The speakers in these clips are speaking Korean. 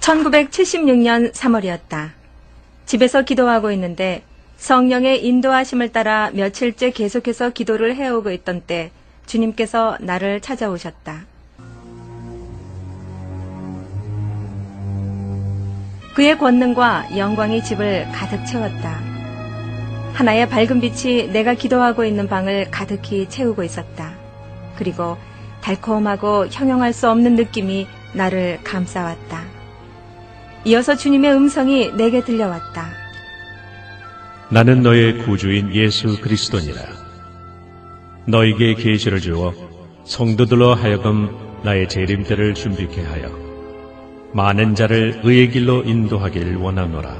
1976년 3월이었다. 집에서 기도하고 있는데 성령의 인도하심을 따라 며칠째 계속해서 기도를 해오고 있던 때 주님께서 나를 찾아오셨다. 그의 권능과 영광이 집을 가득 채웠다. 하나의 밝은 빛이 내가 기도하고 있는 방을 가득히 채우고 있었다. 그리고 달콤하고 형용할 수 없는 느낌이 나를 감싸왔다. 이어서 주님의 음성이 내게 들려왔다. 나는 너의 구주인 예수 그리스도니라. 너에게 계시를 주어 성도들로 하여금 나의 재림때를 준비케 하여 많은 자를 의의 길로 인도하길 원하노라.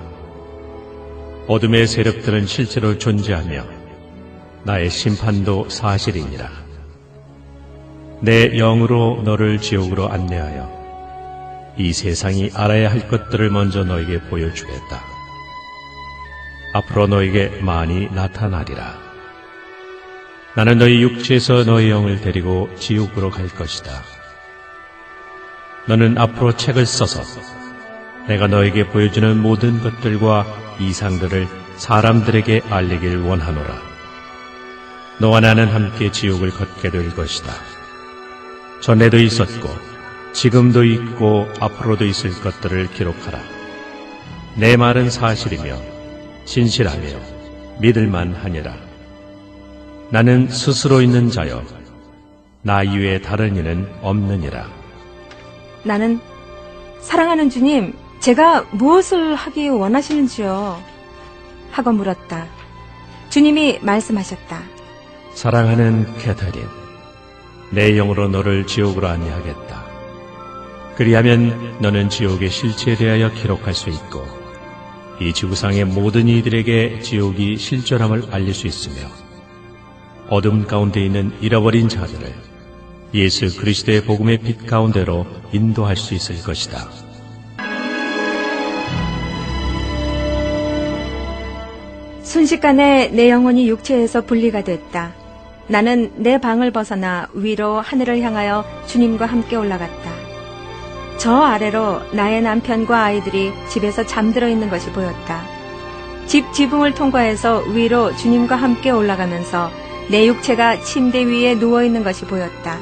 어둠의 세력들은 실제로 존재하며 나의 심판도 사실이니라. 내 영으로 너를 지옥으로 안내하여 이 세상이 알아야 할 것들을 먼저 너에게 보여주겠다. 앞으로 너에게 많이 나타나리라. 나는 너희 육체에서 너의 영을 데리고 지옥으로 갈 것이다. 너는 앞으로 책을 써서 내가 너에게 보여주는 모든 것들과 이상들을 사람들에게 알리길 원하노라. 너와 나는 함께 지옥을 걷게 될 것이다. 전에도 있었고 지금도 있고 앞으로도 있을 것들을 기록하라. 내 말은 사실이며 진실하며 믿을만하니라. 나는 스스로 있는 자여 나 이외에 다른 이는 없느니라. 나는 사랑하는 주님, 제가 무엇을 하기 원하시는지요? 하고 물었다. 주님이 말씀하셨다. 사랑하는 캐터린, 내 영으로 너를 지옥으로 안내하겠다. 그리하면 너는 지옥의 실체에 대하여 기록할 수 있고 이 지구상의 모든 이들에게 지옥이 실존함을 알릴 수 있으며 어둠 가운데 있는 잃어버린 자들을 예수 그리스도의 복음의 빛 가운데로 인도할 수 있을 것이다. 순식간에 내 영혼이 육체에서 분리가 됐다. 나는 내 방을 벗어나 위로 하늘을 향하여 주님과 함께 올라갔다. 저 아래로 나의 남편과 아이들이 집에서 잠들어 있는 것이 보였다. 집 지붕을 통과해서 위로 주님과 함께 올라가면서 내 육체가 침대 위에 누워있는 것이 보였다.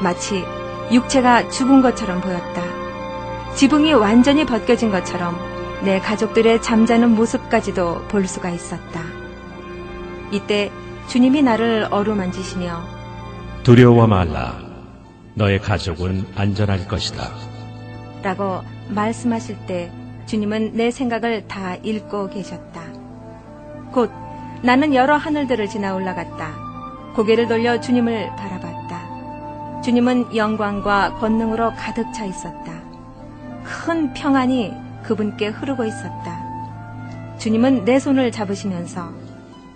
마치 육체가 죽은 것처럼 보였다. 지붕이 완전히 벗겨진 것처럼 내 가족들의 잠자는 모습까지도 볼 수가 있었다. 이때 주님이 나를 어루만지시며 두려워 말라. 너의 가족은 안전할 것이다. 라고 말씀하실 때 주님은 내 생각을 다 읽고 계셨다. 곧 나는 여러 하늘들을 지나 올라갔다. 고개를 돌려 주님을 바라봤다. 주님은 영광과 권능으로 가득 차 있었다. 큰 평안이 그분께 흐르고 있었다. 주님은 내 손을 잡으시면서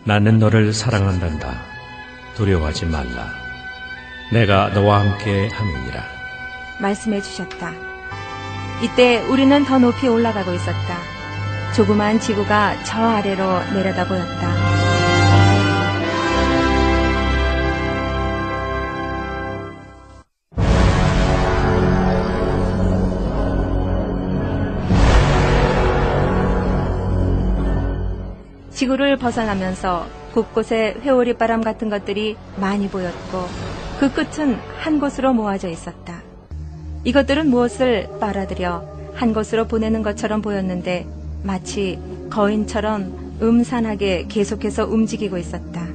나는 너를 사랑한단다. 두려워하지 말라. 내가 너와 함께 함이니라. 말씀해 주셨다. 이때 우리는 더 높이 올라가고 있었다. 조그만 지구가 저 아래로 내려다 보였다. 지구를 벗어나면서 곳곳에 회오리바람 같은 것들이 많이 보였고 그 끝은 한 곳으로 모아져 있었다. 이것들은 무엇을 빨아들여 한 곳으로 보내는 것처럼 보였는데 마치 거인처럼 음산하게 계속해서 움직이고 있었다.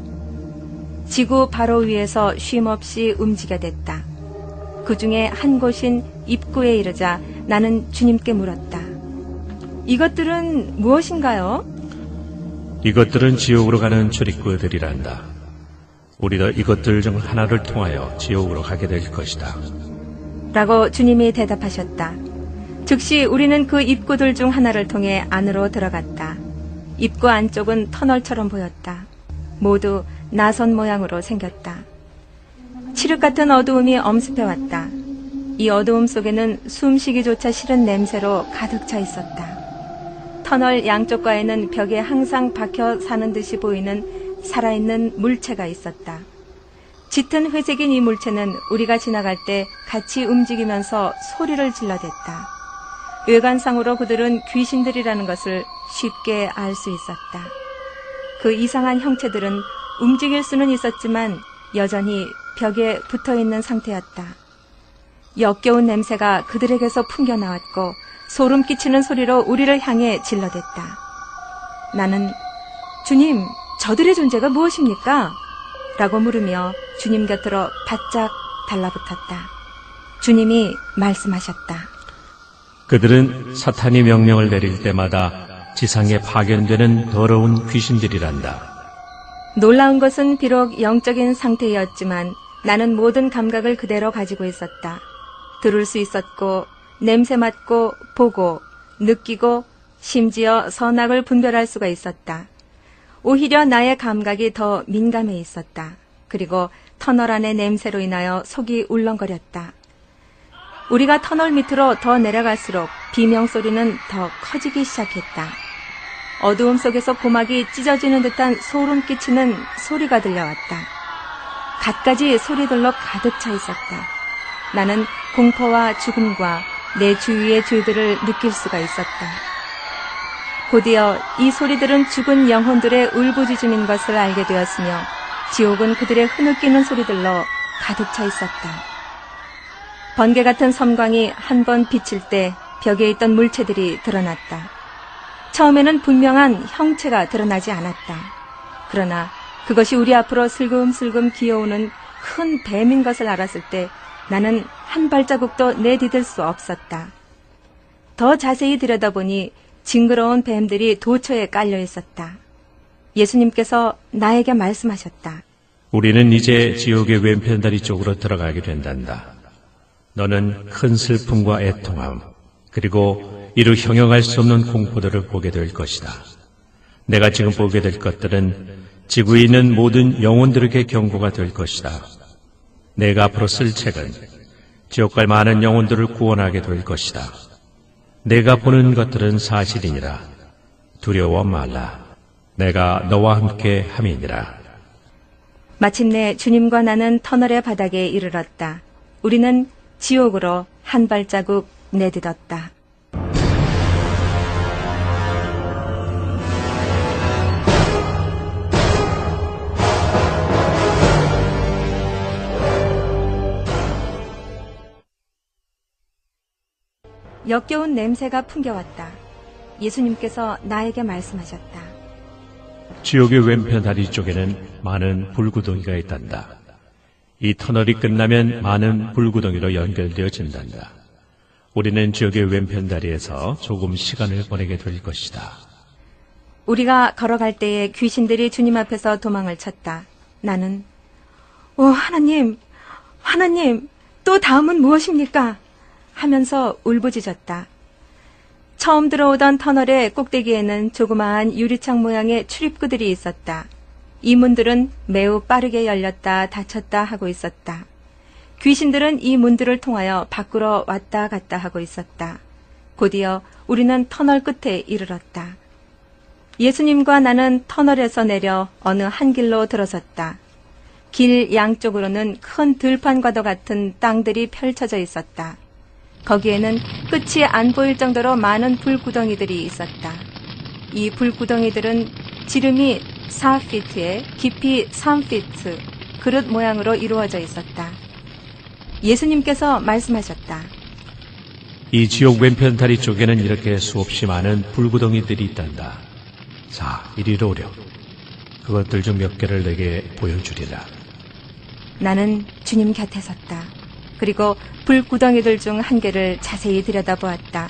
지구 바로 위에서 쉼없이 움직여댔다. 그 중에 한 곳인 입구에 이르자 나는 주님께 물었다. 이것들은 무엇인가요? 이것들은 지옥으로 가는 출입구들이란다. 우리도 이것들 중 하나를 통하여 지옥으로 가게 될 것이다. 라고 주님이 대답하셨다. 즉시 우리는 그 입구들 중 하나를 통해 안으로 들어갔다. 입구 안쪽은 터널처럼 보였다. 모두 나선 모양으로 생겼다. 칠흑 같은 어두움이 엄습해왔다. 이 어두움 속에는 숨쉬기조차 싫은 냄새로 가득 차 있었다. 터널 양쪽과에는 벽에 항상 박혀 사는 듯이 보이는 살아있는 물체가 있었다. 짙은 회색인 이 물체는 우리가 지나갈 때 같이 움직이면서 소리를 질러댔다. 외관상으로 그들은 귀신들이라는 것을 쉽게 알 수 있었다. 그 이상한 형체들은 움직일 수는 있었지만 여전히 벽에 붙어있는 상태였다. 역겨운 냄새가 그들에게서 풍겨나왔고 소름 끼치는 소리로 우리를 향해 질러댔다. 나는 주님, 저들의 존재가 무엇입니까? 라고 물으며 주님 곁으로 바짝 달라붙었다. 주님이 말씀하셨다. 그들은 사탄이 명령을 내릴 때마다 지상에 파견되는 더러운 귀신들이란다. 놀라운 것은 비록 영적인 상태였지만 나는 모든 감각을 그대로 가지고 있었다. 들을 수 있었고, 냄새 맡고, 보고, 느끼고, 심지어 선악을 분별할 수가 있었다. 오히려 나의 감각이 더 민감해 있었다. 그리고 터널 안의 냄새로 인하여 속이 울렁거렸다. 우리가 터널 밑으로 더 내려갈수록 비명소리는 더 커지기 시작했다. 어두움 속에서 고막이 찢어지는 듯한 소름 끼치는 소리가 들려왔다. 갖가지 소리들로 가득 차 있었다. 나는 공포와 죽음과 내 주위의 줄들을 느낄 수가 있었다. 곧이어 이 소리들은 죽은 영혼들의 울부짖음인 것을 알게 되었으며 지옥은 그들의 흐느끼는 소리들로 가득 차 있었다. 번개 같은 섬광이 한 번 비칠 때 벽에 있던 물체들이 드러났다. 처음에는 분명한 형체가 드러나지 않았다. 그러나 그것이 우리 앞으로 슬금슬금 기어오는 큰 뱀인 것을 알았을 때 나는 한 발자국도 내디딜 수 없었다. 더 자세히 들여다보니 징그러운 뱀들이 도처에 깔려 있었다. 예수님께서 나에게 말씀하셨다. 우리는 이제 지옥의 왼편다리 쪽으로 들어가게 된단다. 너는 큰 슬픔과 애통함, 그리고 이루 형용할 수 없는 공포들을 보게 될 것이다. 내가 지금 보게 될 것들은 지구에 있는 모든 영혼들에게 경고가 될 것이다. 내가 앞으로 쓸 책은 지옥 갈 많은 영혼들을 구원하게 될 것이다. 내가 보는 것들은 사실이니라. 두려워 말라. 내가 너와 함께 함이니라. 마침내 주님과 나는 터널의 바닥에 이르렀다. 우리는 지옥으로 한 발자국 내딛었다. 역겨운 냄새가 풍겨왔다. 예수님께서 나에게 말씀하셨다. 지옥의 왼편 다리 쪽에는 많은 불구덩이가 있단다. 이 터널이 끝나면 많은 불구덩이로 연결되어진단다. 우리는 지옥의 왼편 다리에서 조금 시간을 보내게 될 것이다. 우리가 걸어갈 때에 귀신들이 주님 앞에서 도망을 쳤다. 나는 오 하나님, 하나님, 또 다음은 무엇입니까? 하면서 울부짖었다. 처음 들어오던 터널의 꼭대기에는 조그마한 유리창 모양의 출입구들이 있었다. 이 문들은 매우 빠르게 열렸다 닫혔다 하고 있었다. 귀신들은 이 문들을 통하여 밖으로 왔다 갔다 하고 있었다. 곧이어 우리는 터널 끝에 이르렀다. 예수님과 나는 터널에서 내려 어느 한 길로 들어섰다. 길 양쪽으로는 큰 들판과도 같은 땅들이 펼쳐져 있었다. 거기에는 끝이 안 보일 정도로 많은 불구덩이들이 있었다. 이 불구덩이들은 지름이 4피트에 깊이 3피트, 그릇 모양으로 이루어져 있었다. 예수님께서 말씀하셨다. 이 지옥 왼편 다리 쪽에는 이렇게 수없이 많은 불구덩이들이 있단다. 자, 이리로 오렴. 그것들 중 몇 개를 내게 보여주리라. 나는 주님 곁에 섰다. 그리고 불구덩이들 중 한 개를 자세히 들여다보았다.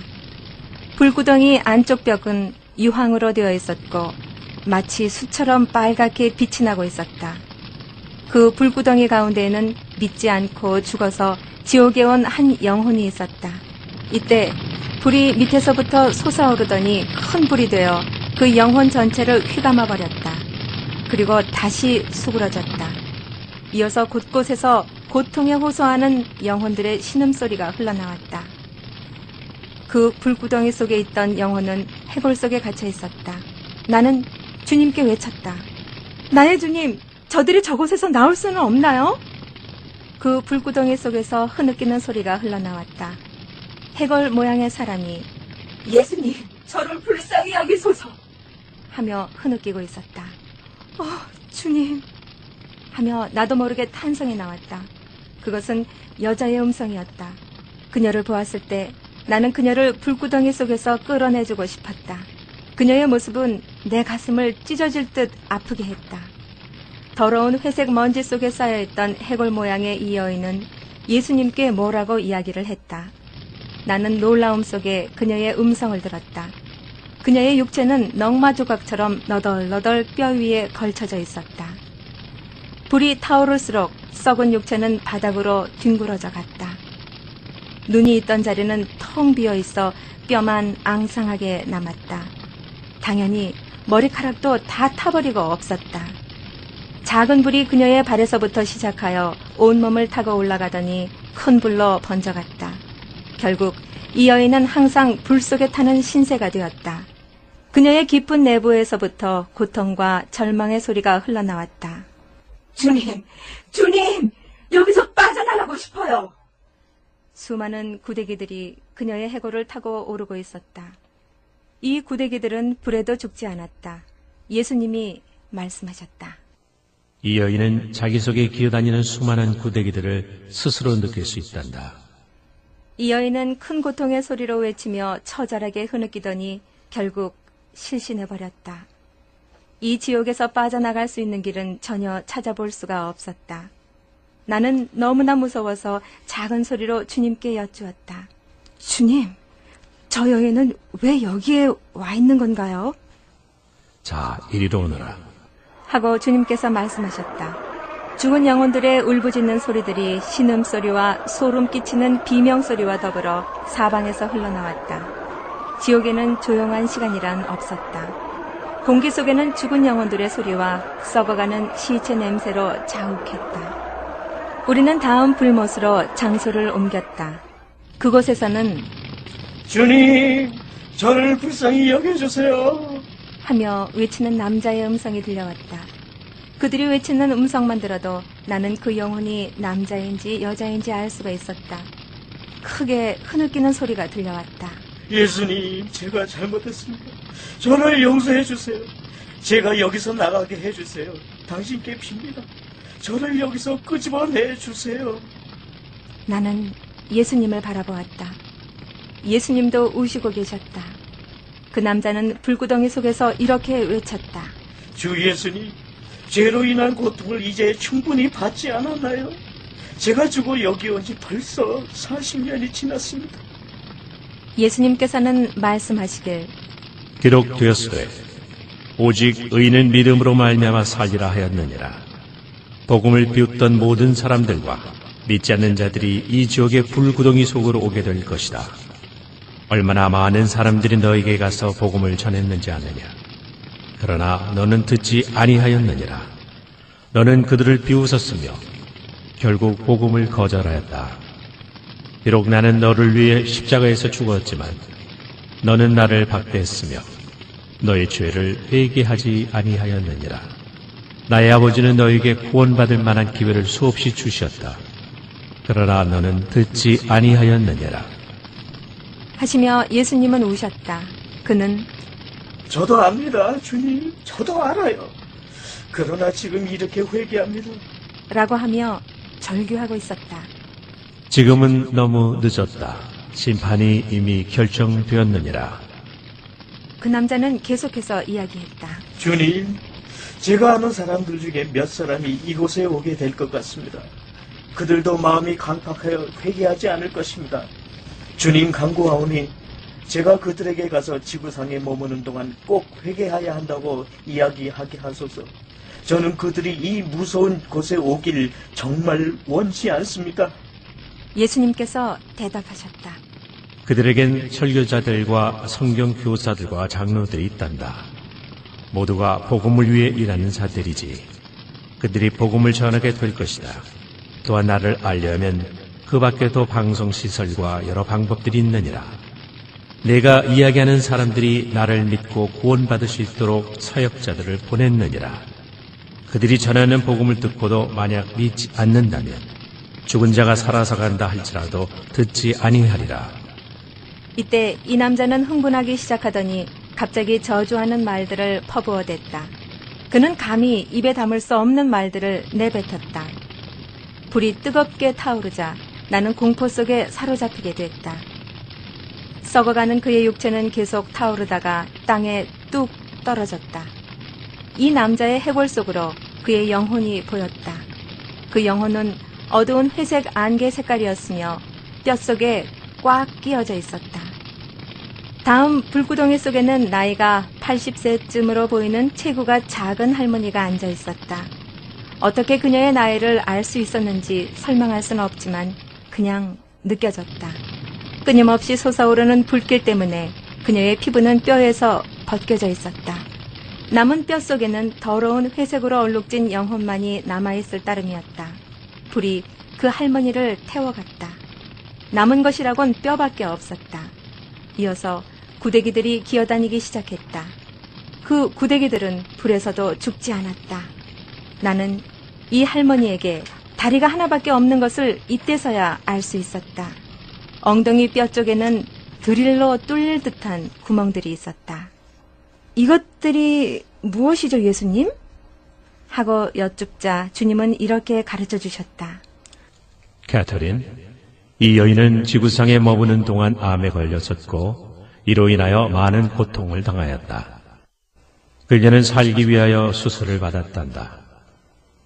불구덩이 안쪽 벽은 유황으로 되어 있었고 마치 수처럼 빨갛게 빛이 나고 있었다. 그 불구덩이 가운데에는 믿지 않고 죽어서 지옥에 온 한 영혼이 있었다. 이때 불이 밑에서부터 솟아오르더니 큰 불이 되어 그 영혼 전체를 휘감아 버렸다. 그리고 다시 수그러졌다. 이어서 곳곳에서 고통에 호소하는 영혼들의 신음소리가 흘러나왔다. 그 불구덩이 속에 있던 영혼은 해골 속에 갇혀 있었다. 나는 주님께 외쳤다. 나의 주님, 저들이 저곳에서 나올 수는 없나요? 그 불구덩이 속에서 흐느끼는 소리가 흘러나왔다. 해골 모양의 사람이 예수님, 저를 불쌍히 여기소서 하며 흐느끼고 있었다. 주님 하며 나도 모르게 탄성이 나왔다. 그것은 여자의 음성이었다. 그녀를 보았을 때 나는 그녀를 불구덩이 속에서 끌어내주고 싶었다. 그녀의 모습은 내 가슴을 찢어질 듯 아프게 했다. 더러운 회색 먼지 속에 쌓여있던 해골 모양의 이 여인은 예수님께 뭐라고 이야기를 했다. 나는 놀라움 속에 그녀의 음성을 들었다. 그녀의 육체는 넝마 조각처럼 너덜너덜 뼈 위에 걸쳐져 있었다. 불이 타오를수록 썩은 육체는 바닥으로 뒹굴어져 갔다. 눈이 있던 자리는 텅 비어 있어 뼈만 앙상하게 남았다. 당연히 머리카락도 다 타버리고 없었다. 작은 불이 그녀의 발에서부터 시작하여 온몸을 타고 올라가더니 큰 불로 번져갔다. 결국 이 여인은 항상 불 속에 타는 신세가 되었다. 그녀의 깊은 내부에서부터 고통과 절망의 소리가 흘러나왔다. 주님! 주님! 여기서 빠져나가고 싶어요! 수많은 구데기들이 그녀의 해골을 타고 오르고 있었다. 이 구데기들은 불에도 죽지 않았다. 예수님이 말씀하셨다. 이 여인은 자기 속에 기어다니는 수많은 구데기들을 스스로 느낄 수 있단다. 이 여인은 큰 고통의 소리로 외치며 처절하게 흐느끼더니 결국 실신해버렸다. 이 지옥에서 빠져나갈 수 있는 길은 전혀 찾아볼 수가 없었다. 나는 너무나 무서워서 작은 소리로 주님께 여쭈었다. 주님, 저 여인은 왜 여기에 와 있는 건가요? 자, 이리로 오너라. 하고 주님께서 말씀하셨다. 죽은 영혼들의 울부짖는 소리들이 신음소리와 소름 끼치는 비명소리와 더불어 사방에서 흘러나왔다. 지옥에는 조용한 시간이란 없었다. 공기 속에는 죽은 영혼들의 소리와 썩어가는 시체 냄새로 자욱했다. 우리는 다음 불못으로 장소를 옮겼다. 그곳에서는 주님, 저를 불쌍히 여겨주세요. 하며 외치는 남자의 음성이 들려왔다. 그들이 외치는 음성만 들어도 나는 그 영혼이 남자인지 여자인지 알 수가 있었다. 크게 흐느끼는 소리가 들려왔다. 예수님, 제가 잘못했습니다. 저를 용서해 주세요. 제가 여기서 나가게 해주세요. 당신께 빕니다. 저를 여기서 끄집어내 주세요. 나는 예수님을 바라보았다. 예수님도 우시고 계셨다. 그 남자는 불구덩이 속에서 이렇게 외쳤다. 주 예수님, 죄로 인한 고통을 이제 충분히 받지 않았나요? 제가 죽어 여기 온 지 벌써 40년이 지났습니다. 예수님께서는 말씀하시길 기록되었으되 오직 의인은 믿음으로 말미암아 살리라 하였느니라. 복음을 비웃던 모든 사람들과 믿지 않는 자들이 이 지옥의 불구덩이 속으로 오게 될 것이다. 얼마나 많은 사람들이 너에게 가서 복음을 전했는지 아느냐. 그러나 너는 듣지 아니하였느니라. 너는 그들을 비웃었으며 결국 복음을 거절하였다. 비록 나는 너를 위해 십자가에서 죽었지만 너는 나를 박대했으며 너의 죄를 회개하지 아니하였느니라. 나의 아버지는 너에게 구원받을 만한 기회를 수없이 주셨다. 그러나 너는 듣지 아니하였느니라. 하시며 예수님은 우셨다. 그는 저도 압니다, 주님. 저도 알아요. 그러나 지금 이렇게 회개합니다. 라고 하며 절규하고 있었다. 지금은 너무 늦었다. 심판이 이미 결정되었느니라. 그 남자는 계속해서 이야기했다. 주님, 제가 아는 사람들 중에 몇 사람이 이곳에 오게 될 것 같습니다. 그들도 마음이 강팍하여 회개하지 않을 것입니다. 주님 간구하오니 제가 그들에게 가서 지구상에 머무는 동안 꼭 회개해야 한다고 이야기하게 하소서. 저는 그들이 이 무서운 곳에 오길 정말 원치 않습니다. 예수님께서 대답하셨다. 그들에겐 설교자들과 성경 교사들과 장로들이 있단다. 모두가 복음을 위해 일하는 자들이지. 그들이 복음을 전하게 될 것이다. 또한 나를 알려면 그 밖에도 방송시설과 여러 방법들이 있느니라. 내가 이야기하는 사람들이 나를 믿고 구원받을 수 있도록 사역자들을 보냈느니라. 그들이 전하는 복음을 듣고도 만약 믿지 않는다면 죽은 자가 살아서 간다 할지라도 듣지 아니하리라. 이때 이 남자는 흥분하기 시작하더니 갑자기 저주하는 말들을 퍼부어댔다. 그는 감히 입에 담을 수 없는 말들을 내뱉었다. 불이 뜨겁게 타오르자 나는 공포 속에 사로잡히게 됐다. 썩어가는 그의 육체는 계속 타오르다가 땅에 뚝 떨어졌다. 이 남자의 해골 속으로 그의 영혼이 보였다. 그 영혼은 어두운 회색 안개 색깔이었으며 뼛속에 꽉 끼어져 있었다. 다음 불구덩이 속에는 나이가 80세쯤으로 보이는 체구가 작은 할머니가 앉아 있었다. 어떻게 그녀의 나이를 알 수 있었는지 설명할 수는 없지만 그냥 느껴졌다. 끊임없이 솟아오르는 불길 때문에 그녀의 피부는 뼈에서 벗겨져 있었다. 남은 뼈 속에는 더러운 회색으로 얼룩진 영혼만이 남아있을 따름이었다. 불이 그 할머니를 태워갔다. 남은 것이라곤 뼈밖에 없었다. 이어서 구데기들이 기어다니기 시작했다. 그 구데기들은 불에서도 죽지 않았다. 나는 이 할머니에게 다리가 하나밖에 없는 것을 이때서야 알 수 있었다. 엉덩이 뼈 쪽에는 드릴로 뚫릴 듯한 구멍들이 있었다. 이것들이 무엇이죠, 예수님? 하고 여쭙자 주님은 이렇게 가르쳐 주셨다. 캐터린, 이 여인은 지구상에 머무는 동안 암에 걸렸었고 이로 인하여 많은 고통을 당하였다. 그녀는 살기 위하여 수술을 받았단다.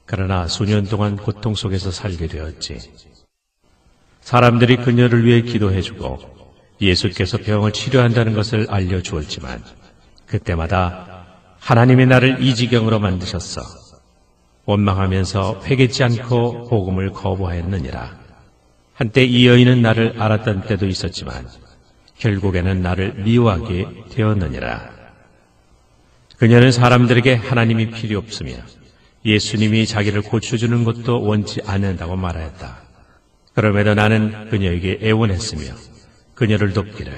그러나 수년 동안 고통 속에서 살게 되었지. 사람들이 그녀를 위해 기도해주고 예수께서 병을 치료한다는 것을 알려주었지만 그때마다 하나님이 나를 이 지경으로 만드셨어. 원망하면서 회개치 않고 복음을 거부하였느니라. 한때 이 여인은 나를 알았던 때도 있었지만 결국에는 나를 미워하게 되었느니라. 그녀는 사람들에게 하나님이 필요 없으며 예수님이 자기를 고쳐주는 것도 원치 않는다고 말하였다. 그럼에도 나는 그녀에게 애원했으며 그녀를 돕기를,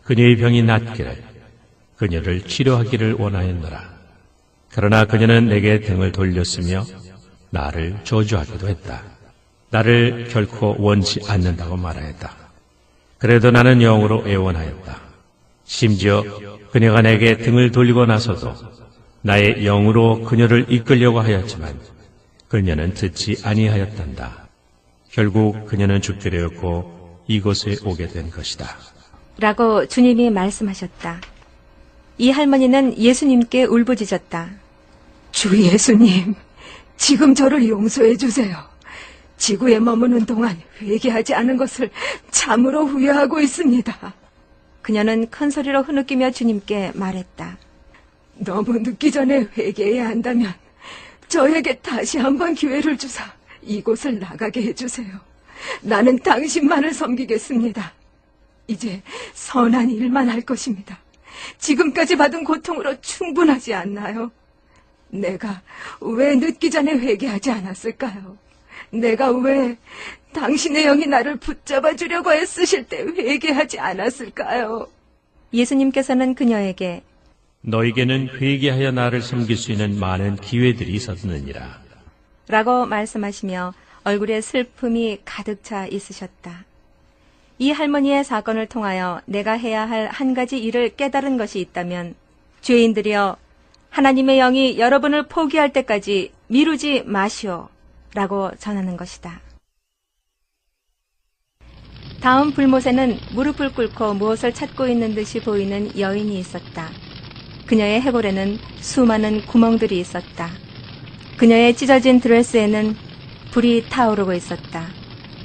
그녀의 병이 낫기를, 그녀를 치료하기를 원하였노라. 그러나 그녀는 내게 등을 돌렸으며 나를 저주하기도 했다. 나를 결코 원치 않는다고 말하였다. 그래도 나는 영으로 애원하였다. 심지어 그녀가 내게 등을 돌리고 나서도 나의 영으로 그녀를 이끌려고 하였지만 그녀는 듣지 아니하였단다. 결국 그녀는 죽게 되었고 이곳에 오게 된 것이다. 라고 주님이 말씀하셨다. 이 할머니는 예수님께 울부짖었다. 주 예수님, 지금 저를 용서해 주세요. 지구에 머무는 동안 회개하지 않은 것을 참으로 후회하고 있습니다. 그녀는 큰 소리로 흐느끼며 주님께 말했다. 너무 늦기 전에 회개해야 한다면 저에게 다시 한번 기회를 주사 이곳을 나가게 해주세요. 나는 당신만을 섬기겠습니다. 이제 선한 일만 할 것입니다. 지금까지 받은 고통으로 충분하지 않나요? 내가 왜 늦기 전에 회개하지 않았을까요? 내가 왜 당신의 영이 나를 붙잡아 주려고 애쓰실 때 회개하지 않았을까요? 예수님께서는 그녀에게 너에게는 회개하여 나를 섬길 수 있는 많은 기회들이 있었느니라. 라고 말씀하시며 얼굴에 슬픔이 가득 차 있으셨다. 이 할머니의 사건을 통하여 내가 해야 할 한 가지 일을 깨달은 것이 있다면 죄인들이여 하나님의 영이 여러분을 포기할 때까지 미루지 마시오 라고 전하는 것이다. 다음 불못에는 무릎을 꿇고 무엇을 찾고 있는 듯이 보이는 여인이 있었다. 그녀의 해골에는 수많은 구멍들이 있었다. 그녀의 찢어진 드레스에는 불이 타오르고 있었다.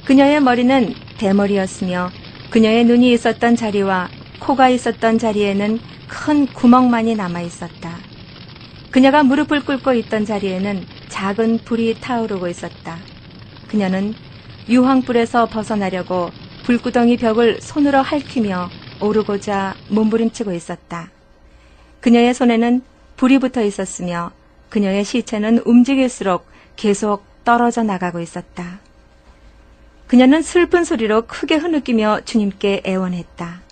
그녀의 머리는 대머리였으며 그녀의 눈이 있었던 자리와 코가 있었던 자리에는 큰 구멍만이 남아 있었다. 그녀가 무릎을 꿇고 있던 자리에는 작은 불이 타오르고 있었다. 그녀는 유황불에서 벗어나려고 불구덩이 벽을 손으로 핥히며 오르고자 몸부림치고 있었다. 그녀의 손에는 불이 붙어 있었으며 그녀의 시체는 움직일수록 계속 떨어져 나가고 있었다. 그녀는 슬픈 소리로 크게 흐느끼며 주님께 애원했다.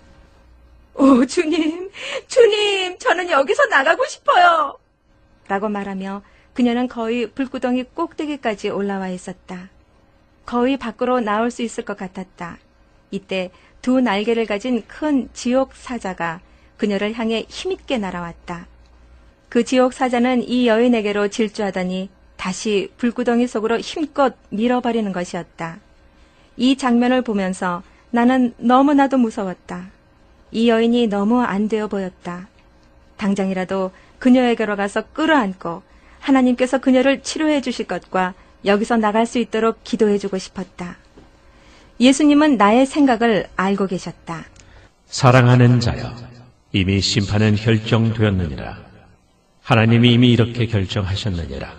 오, 주님, 저는 여기서 나가고 싶어요. 라고 말하며 그녀는 거의 불구덩이 꼭대기까지 올라와 있었다. 거의 밖으로 나올 수 있을 것 같았다. 이때 두 날개를 가진 큰 지옥 사자가 그녀를 향해 힘있게 날아왔다. 그 지옥 사자는 이 여인에게로 질주하더니 다시 불구덩이 속으로 힘껏 밀어버리는 것이었다. 이 장면을 보면서 나는 너무나도 무서웠다. 이 여인이 너무 안 되어 보였다. 당장이라도 그녀에게로 가서 끌어안고 하나님께서 그녀를 치료해 주실 것과 여기서 나갈 수 있도록 기도해 주고 싶었다. 예수님은 나의 생각을 알고 계셨다. 사랑하는 자여, 이미 심판은 결정되었느니라. 하나님이 이미 이렇게 결정하셨느니라.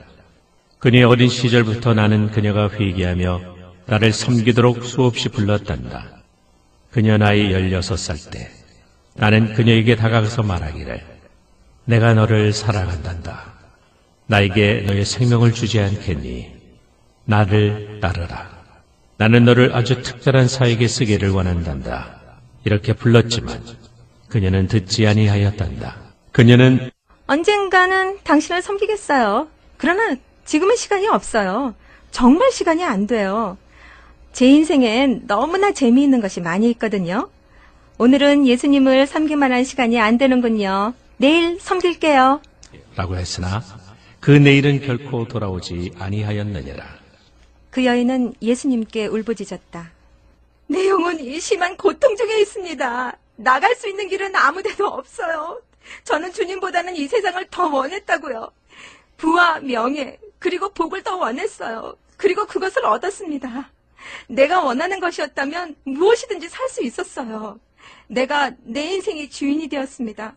그녀의 어린 시절부터 나는 그녀가 회개하며 나를 섬기도록 수없이 불렀단다. 그녀 나이 16살 때 나는 그녀에게 다가가서 말하기를 내가 너를 사랑한단다. 나에게 너의 생명을 주지 않겠니? 나를 따르라. 나는 너를 아주 특별한 사에게 쓰기를 원한단다. 이렇게 불렀지만 그녀는 듣지 아니하였단다. 그녀는 언젠가는 당신을 섬기겠어요. 그러나 지금은 시간이 없어요. 정말 시간이 안 돼요. 제 인생엔 너무나 재미있는 것이 많이 있거든요. 오늘은 예수님을 섬기만 한 시간이 안 되는군요. 내일 섬길게요. 라고 했으나 그 내일은 결코 돌아오지 아니하였느니라. 그 여인은 예수님께 울부짖었다. 내 영혼이 심한 고통 중에 있습니다. 나갈 수 있는 길은 아무 데도 없어요. 저는 주님보다는 이 세상을 더 원했다고요. 부와 명예, 그리고 복을 더 원했어요. 그리고 그것을 얻었습니다. 내가 원하는 것이었다면 무엇이든지 살 수 있었어요. 내가 내 인생의 주인이 되었습니다.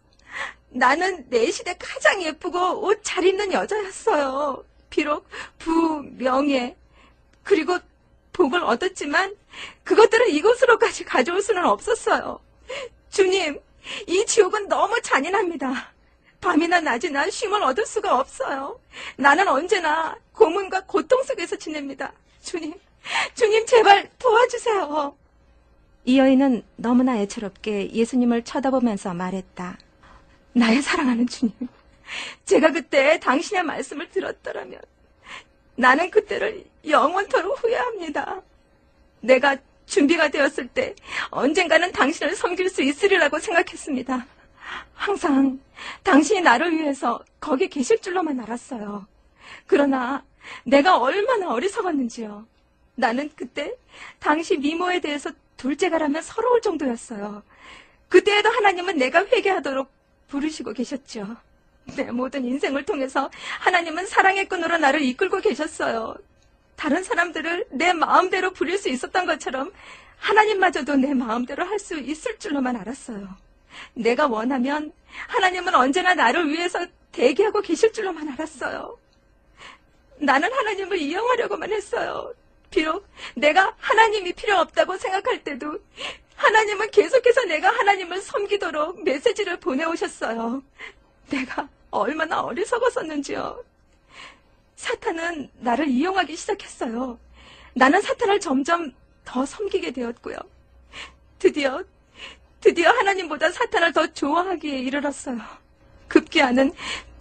나는 내 시대 가장 예쁘고 옷 잘 입는 여자였어요. 비록 부, 명예, 그리고 복을 얻었지만 그것들을 이곳으로까지 가져올 수는 없었어요. 주님, 이 지옥은 너무 잔인합니다. 밤이나 낮이나 쉼을 얻을 수가 없어요. 나는 언제나 고문과 고통 속에서 지냅니다. 주님 제발 도와주세요. 이 여인은 너무나 애처롭게 예수님을 쳐다보면서 말했다. 나의 사랑하는 주님, 제가 그때 당신의 말씀을 들었더라면 나는 그때를 영원토록 후회합니다. 내가 준비가 되었을 때 언젠가는 당신을 섬길 수 있으리라고 생각했습니다. 항상 당신이 나를 위해서 거기 계실 줄로만 알았어요. 그러나 내가 얼마나 어리석었는지요. 나는 그때 당시 미모에 대해서 둘째가라면 서러울 정도였어요. 그때에도 하나님은 내가 회개하도록 부르시고 계셨죠. 내 모든 인생을 통해서 하나님은 사랑의 끈으로 나를 이끌고 계셨어요. 다른 사람들을 내 마음대로 부릴 수 있었던 것처럼 하나님마저도 내 마음대로 할 수 있을 줄로만 알았어요. 내가 원하면 하나님은 언제나 나를 위해서 대기하고 계실 줄로만 알았어요. 나는 하나님을 이용하려고만 했어요. 비록 내가 하나님이 필요 없다고 생각할 때도 하나님은 계속해서 내가 하나님을 섬기도록 메시지를 보내오셨어요. 내가 얼마나 어리석었었는지요. 사탄은 나를 이용하기 시작했어요. 나는 사탄을 점점 더 섬기게 되었고요. 드디어 하나님보다 사탄을 더 좋아하기에 이르렀어요. 급기야는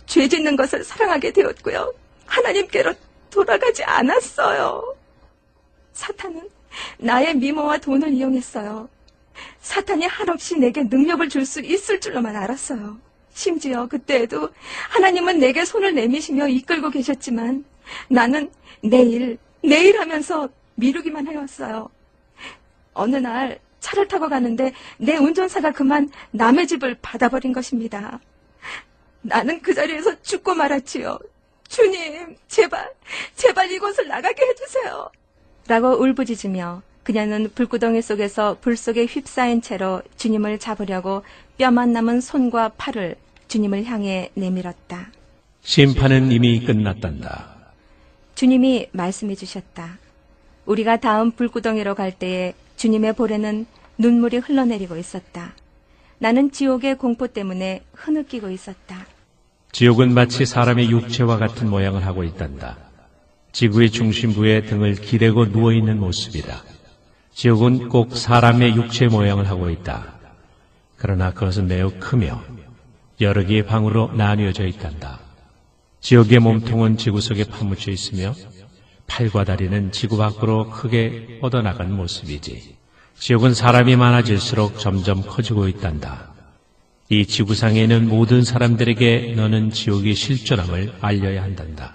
죄 짓는 것을 사랑하게 되었고요. 하나님께로 돌아가지 않았어요. 사탄은 나의 미모와 돈을 이용했어요. 사탄이 한없이 내게 능력을 줄 수 있을 줄로만 알았어요. 심지어 그때에도 하나님은 내게 손을 내미시며 이끌고 계셨지만 나는 내일 하면서 미루기만 해왔어요. 어느 날 차를 타고 가는데 내 운전사가 그만 남의 집을 받아버린 것입니다. 나는 그 자리에서 죽고 말았지요. 주님, 제발 이곳을 나가게 해주세요. 라고 울부짖으며 그녀는 불구덩이 속에서 불 속에 휩싸인 채로 주님을 잡으려고 뼈만 남은 손과 팔을 주님을 향해 내밀었다. 심판은 이미 끝났단다. 주님이 말씀해 주셨다. 우리가 다음 불구덩이로 갈 때에 주님의 볼에는 눈물이 흘러내리고 있었다. 나는 지옥의 공포 때문에 흐느끼고 있었다. 지옥은 마치 사람의 육체와 같은 모양을 하고 있단다. 지구의 중심부에 등을 기대고 누워있는 모습이다. 지옥은 꼭 사람의 육체 모양을 하고 있다. 그러나 그것은 매우 크며 여러 개의 방으로 나뉘어져 있단다. 지옥의 몸통은 지구 속에 파묻혀 있으며 팔과 다리는 지구 밖으로 크게 뻗어나간 모습이지. 지옥은 사람이 많아질수록 점점 커지고 있단다. 이 지구상에 있는 모든 사람들에게 너는 지옥이 실존함을 알려야 한단다.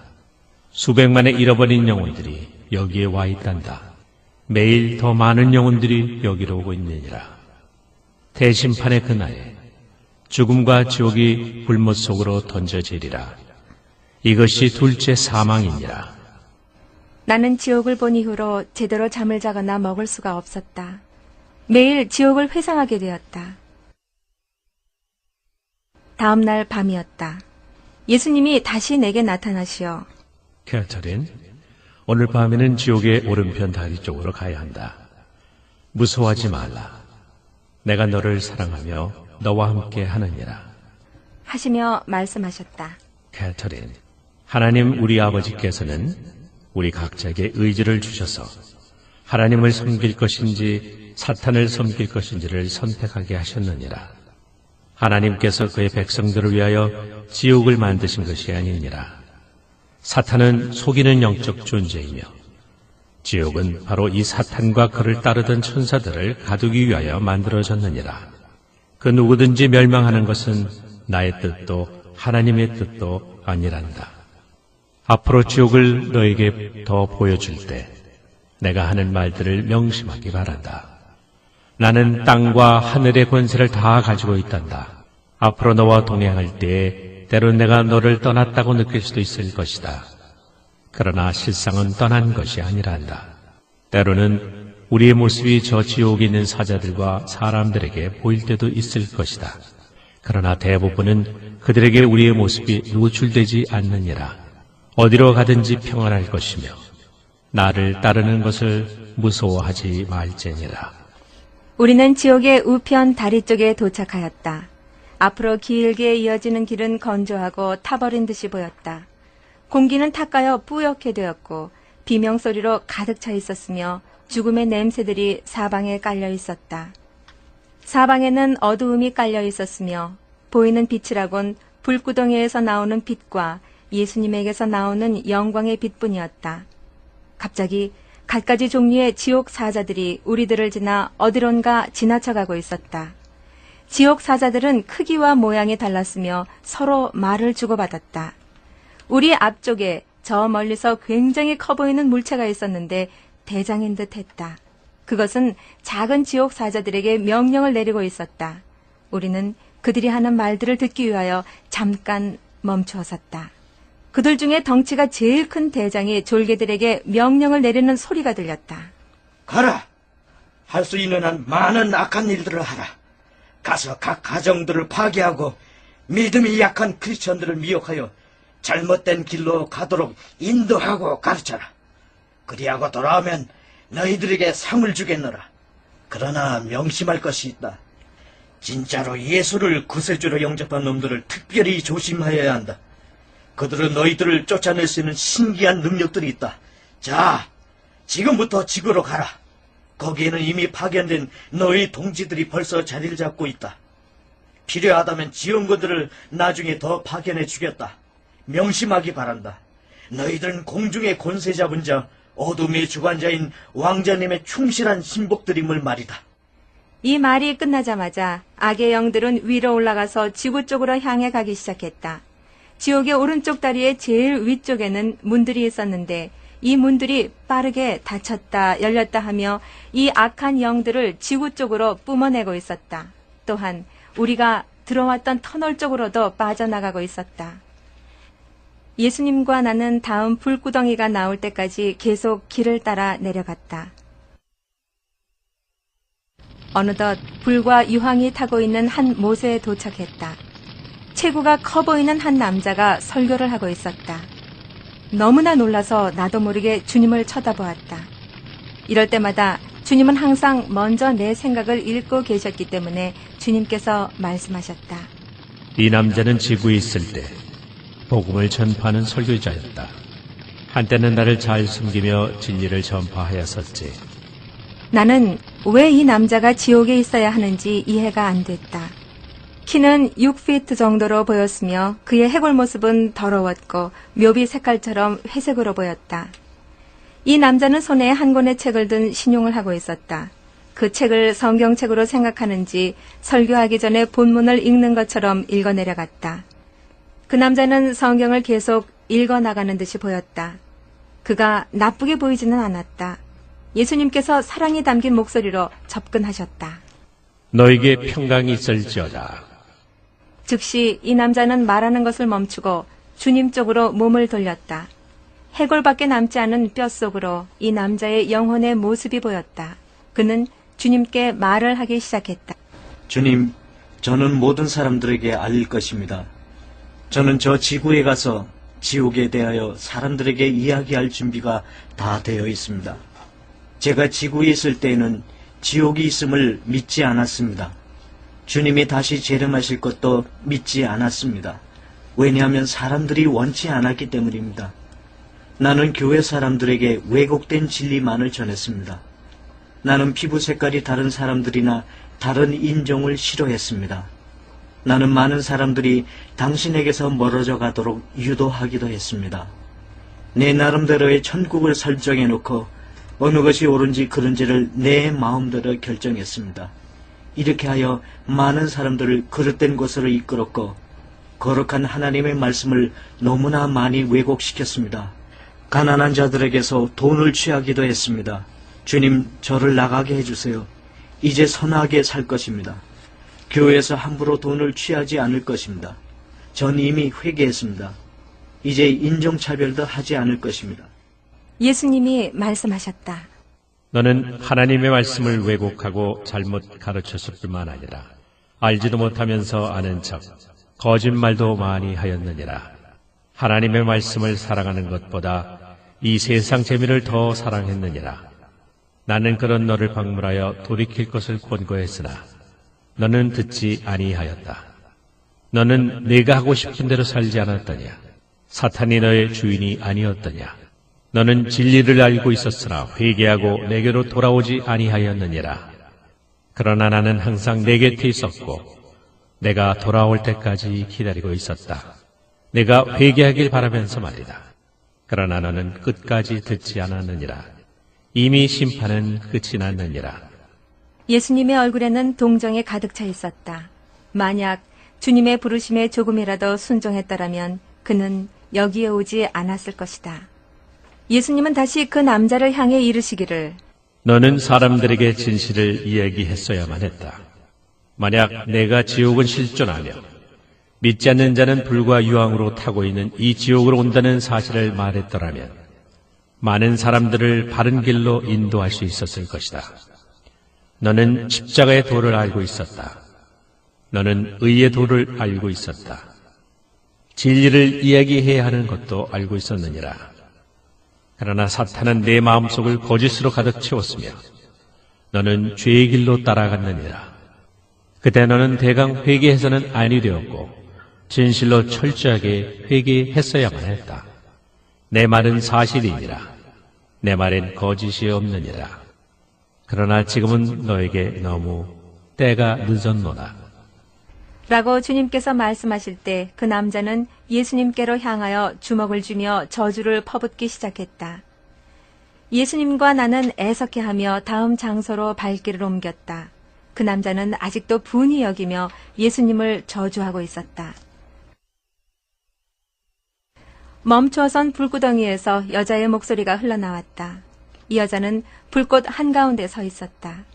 수백만의 잃어버린 영혼들이 여기에 와 있단다. 매일 더 많은 영혼들이 여기로 오고 있느니라. 대심판의 그날에 죽음과 지옥이 불못 속으로 던져지리라. 이것이 둘째 사망이니라. 나는 지옥을 본 이후로 제대로 잠을 자거나 먹을 수가 없었다. 매일 지옥을 회상하게 되었다. 다음 날 밤이었다. 예수님이 다시 내게 나타나시어 캐터린, 오늘 밤에는 지옥의 오른편 다리 쪽으로 가야 한다. 무서워하지 말라. 내가 너를 사랑하며 너와 함께 하느니라. 하시며 말씀하셨다. 캐터린, 하나님 우리 아버지께서는 우리 각자에게 의지를 주셔서 하나님을 섬길 것인지 사탄을 섬길 것인지를 선택하게 하셨느니라. 하나님께서 그의 백성들을 위하여 지옥을 만드신 것이 아니니라. 사탄은 속이는 영적 존재이며 지옥은 바로 이 사탄과 그를 따르던 천사들을 가두기 위하여 만들어졌느니라. 그 누구든지 멸망하는 것은 나의 뜻도 하나님의 뜻도 아니란다. 앞으로 지옥을 너에게 더 보여줄 때 내가 하는 말들을 명심하기 바란다. 나는 땅과 하늘의 권세를 다 가지고 있단다. 앞으로 너와 동행할 때에 때론 내가 너를 떠났다고 느낄 수도 있을 것이다. 그러나 실상은 떠난 것이 아니란다. 때로는 우리의 모습이 저 지옥에 있는 사자들과 사람들에게 보일 때도 있을 것이다. 그러나 대부분은 그들에게 우리의 모습이 노출되지 않느니라. 어디로 가든지 평안할 것이며 나를 따르는 것을 무서워하지 말지니라. 우리는 지옥의 우편 다리 쪽에 도착하였다. 앞으로 길게 이어지는 길은 건조하고 타버린 듯이 보였다. 공기는 탁가여 뿌옇게 되었고 비명소리로 가득 차 있었으며 죽음의 냄새들이 사방에 깔려 있었다. 사방에는 어두움이 깔려 있었으며 보이는 빛이라곤 불구덩이에서 나오는 빛과 예수님에게서 나오는 영광의 빛뿐이었다. 갑자기 갖가지 종류의 지옥 사자들이 우리들을 지나 어디론가 지나쳐가고 있었다. 지옥 사자들은 크기와 모양이 달랐으며 서로 말을 주고받았다. 우리 앞쪽에 저 멀리서 굉장히 커 보이는 물체가 있었는데 대장인 듯 했다. 그것은 작은 지옥 사자들에게 명령을 내리고 있었다. 우리는 그들이 하는 말들을 듣기 위하여 잠깐 멈추어 섰다. 그들 중에 덩치가 제일 큰 대장이 졸개들에게 명령을 내리는 소리가 들렸다. 가라! 할 수 있는 한 많은 악한 일들을 하라. 가서 각 가정들을 파괴하고 믿음이 약한 크리스천들을 미혹하여 잘못된 길로 가도록 인도하고 가르쳐라. 그리하고 돌아오면 너희들에게 상을 주겠노라. 그러나 명심할 것이 있다. 진짜로 예수를 구세주로 영접한 놈들을 특별히 조심하여야 한다. 그들은 너희들을 쫓아낼 수 있는 신기한 능력들이 있다. 자, 지금부터 지구로 가라. 거기에는 이미 파견된 너희 동지들이 벌써 자리를 잡고 있다. 필요하다면 지원군들을 나중에 더 파견해 주겠다. 명심하기 바란다. 너희들은 공중의 권세 잡은 자, 어둠의 주관자인 왕자님의 충실한 신복들임을 말이다. 이 말이 끝나자마자 악의 영들은 위로 올라가서 지구 쪽으로 향해 가기 시작했다. 지옥의 오른쪽 다리의 제일 위쪽에는 문들이 있었는데 이 문들이 빠르게 닫혔다 열렸다 하며 이 악한 영들을 지구 쪽으로 뿜어내고 있었다. 또한 우리가 들어왔던 터널 쪽으로도 빠져나가고 있었다. 예수님과 나는 다음 불구덩이가 나올 때까지 계속 길을 따라 내려갔다. 어느덧 불과 유황이 타고 있는 한 못에 도착했다. 체구가 커 보이는 한 남자가 설교를 하고 있었다. 너무나 놀라서 나도 모르게 주님을 쳐다보았다. 이럴 때마다 주님은 항상 먼저 내 생각을 읽고 계셨기 때문에 주님께서 말씀하셨다. 이 남자는 지구에 있을 때 복음을 전파하는 설교자였다. 한때는 나를 잘 숨기며 진리를 전파하였었지. 나는 왜 이 남자가 지옥에 있어야 하는지 이해가 안 됐다. 키는 6피트 정도로 보였으며 그의 해골 모습은 더러웠고 묘비 색깔처럼 회색으로 보였다. 이 남자는 손에 한 권의 책을 든 신용을 하고 있었다. 그 책을 성경책으로 생각하는지 설교하기 전에 본문을 읽는 것처럼 읽어내려갔다. 그 남자는 성경을 계속 읽어나가는 듯이 보였다. 그가 나쁘게 보이지는 않았다. 예수님께서 사랑이 담긴 목소리로 접근하셨다. 너에게 평강이 있을지어다. 즉시 이 남자는 말하는 것을 멈추고 주님 쪽으로 몸을 돌렸다. 해골밖에 남지 않은 뼛속으로 이 남자의 영혼의 모습이 보였다. 그는 주님께 말을 하기 시작했다. 주님, 저는 모든 사람들에게 알릴 것입니다. 저는 저 지구에 가서 지옥에 대하여 사람들에게 이야기할 준비가 다 되어 있습니다. 제가 지구에 있을 때에는 지옥이 있음을 믿지 않았습니다. 주님이 다시 재림하실 것도 믿지 않았습니다. 왜냐하면 사람들이 원치 않았기 때문입니다. 나는 교회 사람들에게 왜곡된 진리만을 전했습니다. 나는 피부 색깔이 다른 사람들이나 다른 인종을 싫어했습니다. 나는 많은 사람들이 당신에게서 멀어져 가도록 유도하기도 했습니다. 내 나름대로의 천국을 설정해놓고 어느 것이 옳은지 그른지를 내 마음대로 결정했습니다. 이렇게 하여 많은 사람들을 그릇된 곳으로 이끌었고 거룩한 하나님의 말씀을 너무나 많이 왜곡시켰습니다. 가난한 자들에게서 돈을 취하기도 했습니다. 주님, 저를 나가게 해주세요. 이제 선하게 살 것입니다. 교회에서 함부로 돈을 취하지 않을 것입니다. 전 이미 회개했습니다. 이제 인종차별도 하지 않을 것입니다. 예수님이 말씀하셨다. 너는 하나님의 말씀을 왜곡하고 잘못 가르쳤을 뿐만 아니라 알지도 못하면서 아는 척 거짓말도 많이 하였느니라. 하나님의 말씀을 사랑하는 것보다 이 세상 재미를 더 사랑했느니라. 나는 그런 너를 방문하여 돌이킬 것을 권고했으나 너는 듣지 아니하였다. 너는 네가 하고 싶은 대로 살지 않았더냐? 사탄이 너의 주인이 아니었더냐? 너는 진리를 알고 있었으나 회개하고 내게로 돌아오지 아니하였느니라. 그러나 나는 항상 내 곁에 있었고 내가 돌아올 때까지 기다리고 있었다. 내가 회개하길 바라면서 말이다. 그러나 너는 끝까지 듣지 않았느니라. 이미 심판은 끝이 났느니라. 예수님의 얼굴에는 동정이 가득 차 있었다. 만약 주님의 부르심에 조금이라도 순종했더라면 그는 여기에 오지 않았을 것이다. 예수님은 다시 그 남자를 향해 이르시기를 너는 사람들에게 진실을 이야기했어야만 했다. 만약 내가 지옥은 실존하며 믿지 않는 자는 불과 유황으로 타고 있는 이 지옥으로 온다는 사실을 말했더라면 많은 사람들을 바른 길로 인도할 수 있었을 것이다. 너는 십자가의 도를 알고 있었다. 너는 의의 도를 알고 있었다. 진리를 이야기해야 하는 것도 알고 있었느니라. 그러나 사탄은 내 마음속을 거짓으로 가득 채웠으며 너는 죄의 길로 따라갔느니라. 그때 너는 대강 회개해서는 아니 되었고 진실로 철저하게 회개했어야만 했다. 내 말은 사실이니라. 내 말엔 거짓이 없느니라. 그러나 지금은 너에게 너무 때가 늦었노라. 라고 주님께서 말씀하실 때 그 남자는 예수님께로 향하여 주먹을 쥐며 저주를 퍼붓기 시작했다. 예수님과 나는 애석해하며 다음 장소로 발길을 옮겼다. 그 남자는 아직도 분이 여기며 예수님을 저주하고 있었다. 멈추어선 불구덩이에서 여자의 목소리가 흘러나왔다. 이 여자는 불꽃 한가운데 서 있었다.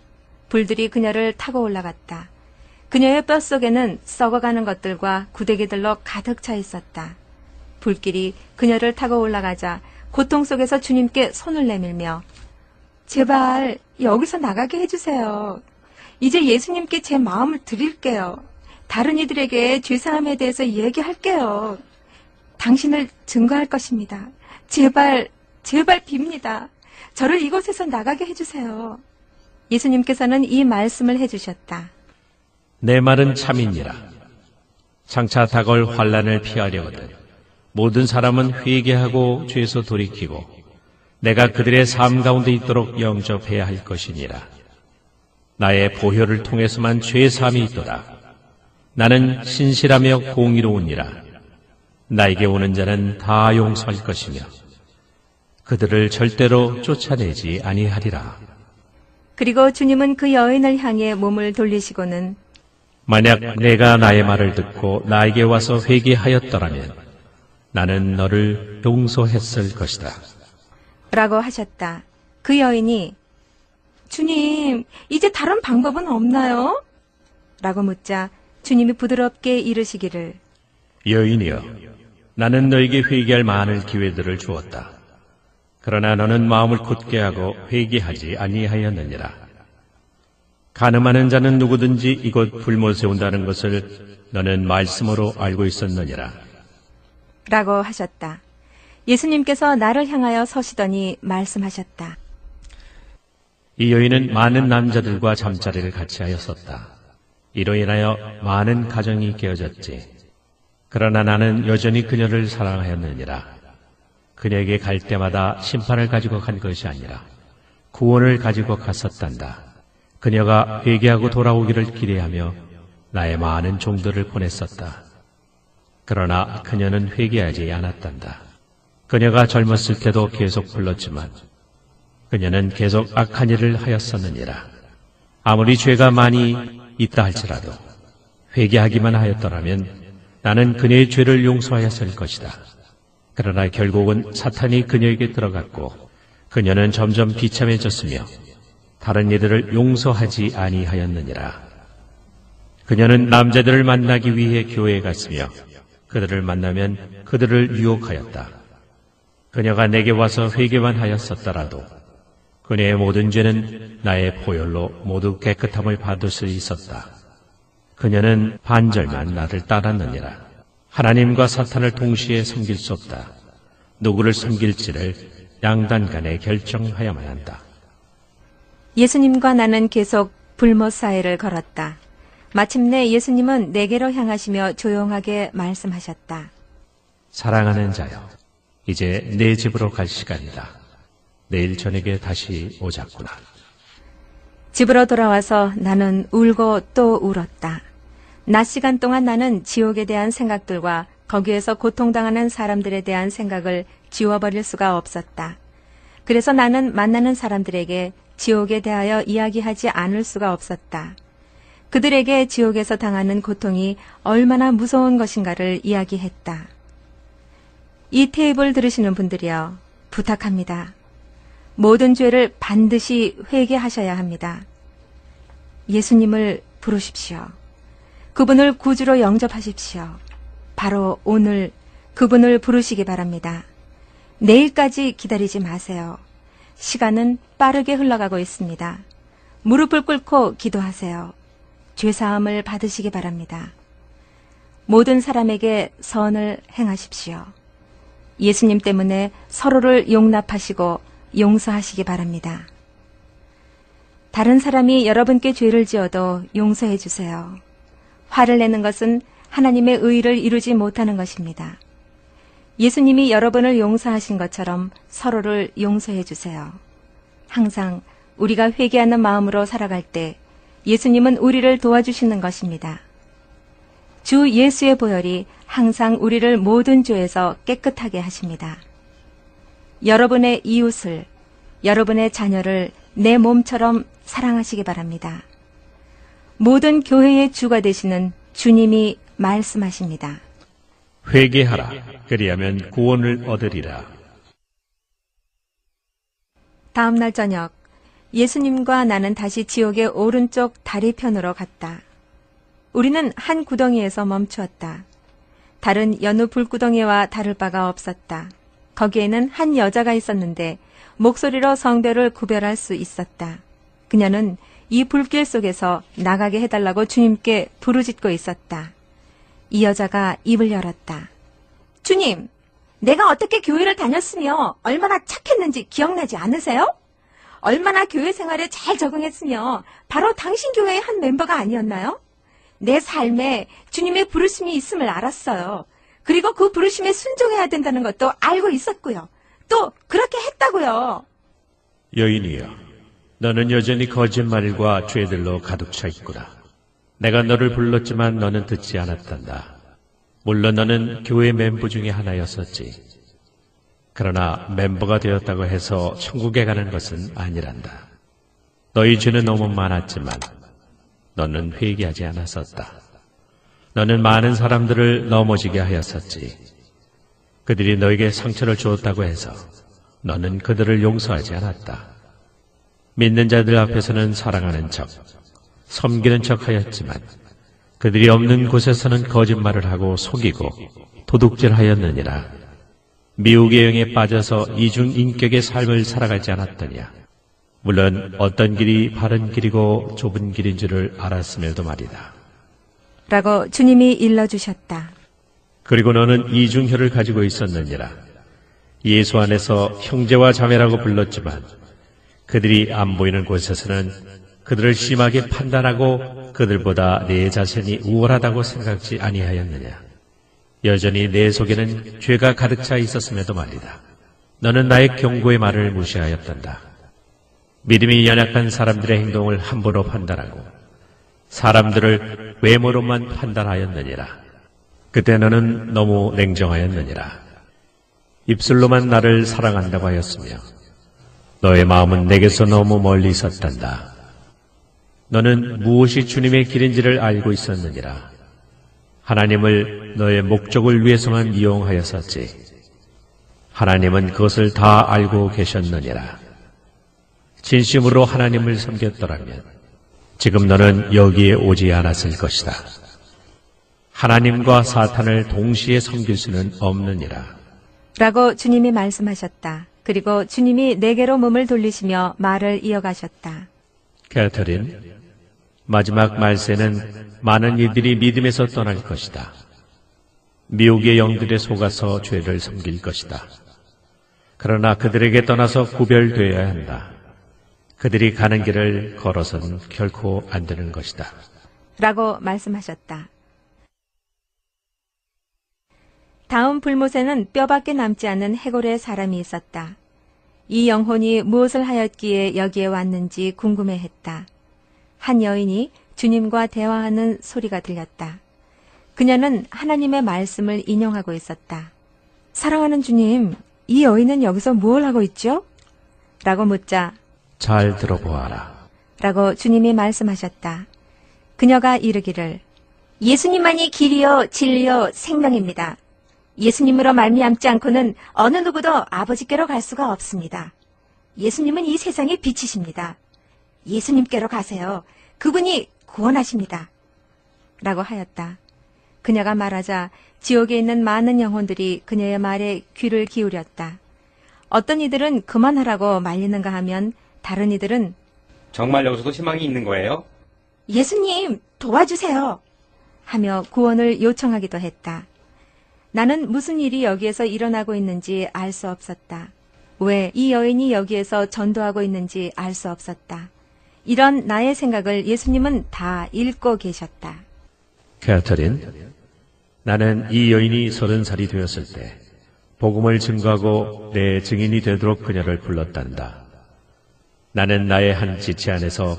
불들이 그녀를 타고 올라갔다. 그녀의 뼛속에는 썩어가는 것들과 구데기들로 가득 차 있었다. 불길이 그녀를 타고 올라가자 고통 속에서 주님께 손을 내밀며 제발 여기서 나가게 해주세요. 이제 예수님께 제 마음을 드릴게요. 다른 이들에게 죄사함에 대해서 얘기할게요. 당신을 증거할 것입니다. 제발 빕니다. 저를 이곳에서 나가게 해주세요. 예수님께서는 이 말씀을 해주셨다. 내 말은 참이니라. 장차 다가올 환난을 피하려거든 모든 사람은 회개하고 죄에서 돌이키고 내가 그들의 삶 가운데 있도록 영접해야 할 것이니라. 나의 보혈을 통해서만 죄 사함이 있도다. 나는 신실하며 공의로우니라. 나에게 오는 자는 다 용서할 것이며 그들을 절대로 쫓아내지 아니하리라. 그리고 주님은 그 여인을 향해 몸을 돌리시고는 만약 내가 나의 말을 듣고 나에게 와서 회개하였더라면 나는 너를 용서했을 것이다. 라고 하셨다. 그 여인이 주님, 이제 다른 방법은 없나요? 라고 묻자 주님이 부드럽게 이르시기를 여인이여, 나는 너에게 회개할 많은 기회들을 주었다. 그러나 너는 마음을 굳게 하고 회개하지 아니하였느니라. 간음하는 자는 누구든지 이곳 불못 세운다는 것을 너는 말씀으로 알고 있었느니라. 라고 하셨다. 예수님께서 나를 향하여 서시더니 말씀하셨다. 이 여인은 많은 남자들과 잠자리를 같이 하였었다. 이로 인하여 많은 가정이 깨어졌지. 그러나 나는 여전히 그녀를 사랑하였느니라. 그녀에게 갈 때마다 심판을 가지고 간 것이 아니라 구원을 가지고 갔었단다. 그녀가 회개하고 돌아오기를 기대하며 나의 많은 종들을 보냈었다. 그러나 그녀는 회개하지 않았단다. 그녀가 젊었을 때도 계속 불렀지만 그녀는 계속 악한 일을 하였었느니라. 아무리 죄가 많이 있다 할지라도 회개하기만 하였더라면 나는 그녀의 죄를 용서하였을 것이다. 그러나 결국은 사탄이 그녀에게 들어갔고 그녀는 점점 비참해졌으며 다른 이들을 용서하지 아니하였느니라. 그녀는 남자들을 만나기 위해 교회에 갔으며 그들을 만나면 그들을 유혹하였다. 그녀가 내게 와서 회개만 하였었더라도 그녀의 모든 죄는 나의 보혈로 모두 깨끗함을 받을 수 있었다. 그녀는 반절만 나를 따랐느니라. 하나님과 사탄을 동시에 섬길 수 없다. 누구를 섬길지를 양단 간에 결정하야만 한다. 예수님과 나는 계속 불못 사이를 걸었다. 마침내 예수님은 내게로 향하시며 조용하게 말씀하셨다. 사랑하는 자여, 이제 내 집으로 갈 시간이다. 내일 저녁에 다시 오자꾸나. 집으로 돌아와서 나는 울고 또 울었다. 낮 시간 동안 나는 지옥에 대한 생각들과 거기에서 고통당하는 사람들에 대한 생각을 지워버릴 수가 없었다. 그래서 나는 만나는 사람들에게 지옥에 대하여 이야기하지 않을 수가 없었다. 그들에게 지옥에서 당하는 고통이 얼마나 무서운 것인가를 이야기했다. 이 테이블 들으시는 분들이여, 부탁합니다. 모든 죄를 반드시 회개하셔야 합니다. 예수님을 부르십시오. 그분을 구주로 영접하십시오. 바로 오늘 그분을 부르시기 바랍니다. 내일까지 기다리지 마세요. 시간은 빠르게 흘러가고 있습니다. 무릎을 꿇고 기도하세요. 죄사함을 받으시기 바랍니다. 모든 사람에게 선을 행하십시오. 예수님 때문에 서로를 용납하시고 용서하시기 바랍니다. 다른 사람이 여러분께 죄를 지어도 용서해 주세요. 화를 내는 것은 하나님의 의를 이루지 못하는 것입니다. 예수님이 여러분을 용서하신 것처럼 서로를 용서해 주세요. 항상 우리가 회개하는 마음으로 살아갈 때 예수님은 우리를 도와주시는 것입니다. 주 예수의 보혈이 항상 우리를 모든 죄에서 깨끗하게 하십니다. 여러분의 이웃을, 여러분의 자녀를 내 몸처럼 사랑하시기 바랍니다. 모든 교회의 주가 되시는 주님이 말씀하십니다. 회개하라. 그리하면 구원을 얻으리라. 다음 날 저녁, 예수님과 나는 다시 지옥의 오른쪽 다리편으로 갔다. 우리는 한 구덩이에서 멈추었다. 다른 여느 불구덩이와 다를 바가 없었다. 거기에는 한 여자가 있었는데 목소리로 성별을 구별할 수 있었다. 그녀는 이 불길 속에서 나가게 해달라고 주님께 부르짖고 있었다. 이 여자가 입을 열었다. 주님, 내가 어떻게 교회를 다녔으며 얼마나 착했는지 기억나지 않으세요? 얼마나 교회 생활에 잘 적응했으며 바로 당신 교회의 한 멤버가 아니었나요? 내 삶에 주님의 부르심이 있음을 알았어요. 그리고 그 부르심에 순종해야 된다는 것도 알고 있었고요. 또 그렇게 했다고요. 여인이여, 너는 여전히 거짓말과 죄들로 가득 차 있구나. 내가 너를 불렀지만 너는 듣지 않았단다. 물론 너는 교회 멤버 중에 하나였었지. 그러나 멤버가 되었다고 해서 천국에 가는 것은 아니란다. 너희 죄는 너무 많았지만 너는 회개하지 않았었다. 너는 많은 사람들을 넘어지게 하였었지. 그들이 너에게 상처를 주었다고 해서 너는 그들을 용서하지 않았다. 믿는 자들 앞에서는 사랑하는 척, 섬기는 척 하였지만 그들이 없는 곳에서는 거짓말을 하고 속이고 도둑질하였느니라. 미혹의 영에 빠져서 이중인격의 삶을 살아가지 않았더냐. 물론 어떤 길이 바른 길이고 좁은 길인 줄을 알았음에도 말이다. 라고 주님이 일러주셨다. 그리고 너는 이중혈을 가지고 있었느니라. 예수 안에서 형제와 자매라고 불렀지만 그들이 안 보이는 곳에서는 그들을 심하게 판단하고 그들보다 내 자신이 우월하다고 생각지 아니하였느냐. 여전히 내 속에는 죄가 가득 차 있었음에도 말이다. 너는 나의 경고의 말을 무시하였단다. 믿음이 연약한 사람들의 행동을 함부로 판단하고 사람들을 외모로만 판단하였느니라. 그때 너는 너무 냉정하였느니라. 입술로만 나를 사랑한다고 하였으며 너의 마음은 내게서 너무 멀리 있었단다. 너는 무엇이 주님의 길인지를 알고 있었느니라. 하나님을 너의 목적을 위해서만 이용하였었지. 하나님은 그것을 다 알고 계셨느니라. 진심으로 하나님을 섬겼더라면 지금 너는 여기에 오지 않았을 것이다. 하나님과 사탄을 동시에 섬길 수는 없느니라. 라고 주님이 말씀하셨다. 그리고 주님이 내게로 몸을 돌리시며 말을 이어가셨다. 캐터린, 마지막 말세는 많은 이들이 믿음에서 떠날 것이다. 미혹의 영들에 속아서 죄를 섬길 것이다. 그러나 그들에게 떠나서 구별되어야 한다. 그들이 가는 길을 걸어서는 결코 안 되는 것이다. 라고 말씀하셨다. 다음 불못에는 뼈밖에 남지 않은 해골의 사람이 있었다. 이 영혼이 무엇을 하였기에 여기에 왔는지 궁금해했다. 한 여인이 주님과 대화하는 소리가 들렸다. 그녀는 하나님의 말씀을 인용하고 있었다. 사랑하는 주님, 이 여인은 여기서 무엇을 하고 있죠? 라고 묻자 잘 들어보아라. 라고 주님이 말씀하셨다. 그녀가 이르기를 예수님만이 길이요 진리요 생명입니다. 예수님으로 말미암지 않고는 어느 누구도 아버지께로 갈 수가 없습니다. 예수님은 이 세상의 빛이십니다. 예수님께로 가세요. 그분이 구원하십니다. 라고 하였다. 그녀가 말하자 지옥에 있는 많은 영혼들이 그녀의 말에 귀를 기울였다. 어떤 이들은 그만하라고 말리는가 하면 다른 이들은 정말 여기서도 희망이 있는 거예요? 예수님 도와주세요 하며 구원을 요청하기도 했다. 나는 무슨 일이 여기에서 일어나고 있는지 알 수 없었다. 왜 이 여인이 여기에서 전도하고 있는지 알 수 없었다. 이런 나의 생각을 예수님은 다 읽고 계셨다. 캐터린, 나는 이 여인이 30살이 되었을 때 복음을 증거하고 내 증인이 되도록 그녀를 불렀단다. 나는 나의 한 지체 안에서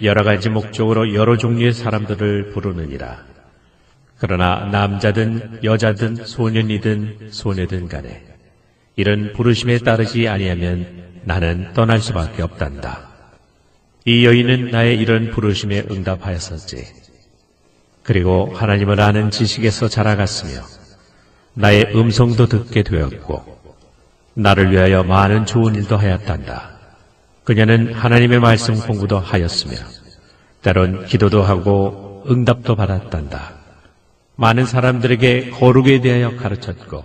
여러 가지 목적으로 여러 종류의 사람들을 부르느니라. 그러나 남자든 여자든 소년이든 소녀든 간에 이런 부르심에 따르지 아니하면 나는 떠날 수밖에 없단다. 이 여인은 나의 이런 부르심에 응답하였었지. 그리고 하나님을 아는 지식에서 자라갔으며 나의 음성도 듣게 되었고 나를 위하여 많은 좋은 일도 하였단다. 그녀는 하나님의 말씀 공부도 하였으며 때론 기도도 하고 응답도 받았단다. 많은 사람들에게 거룩에 대하여 가르쳤고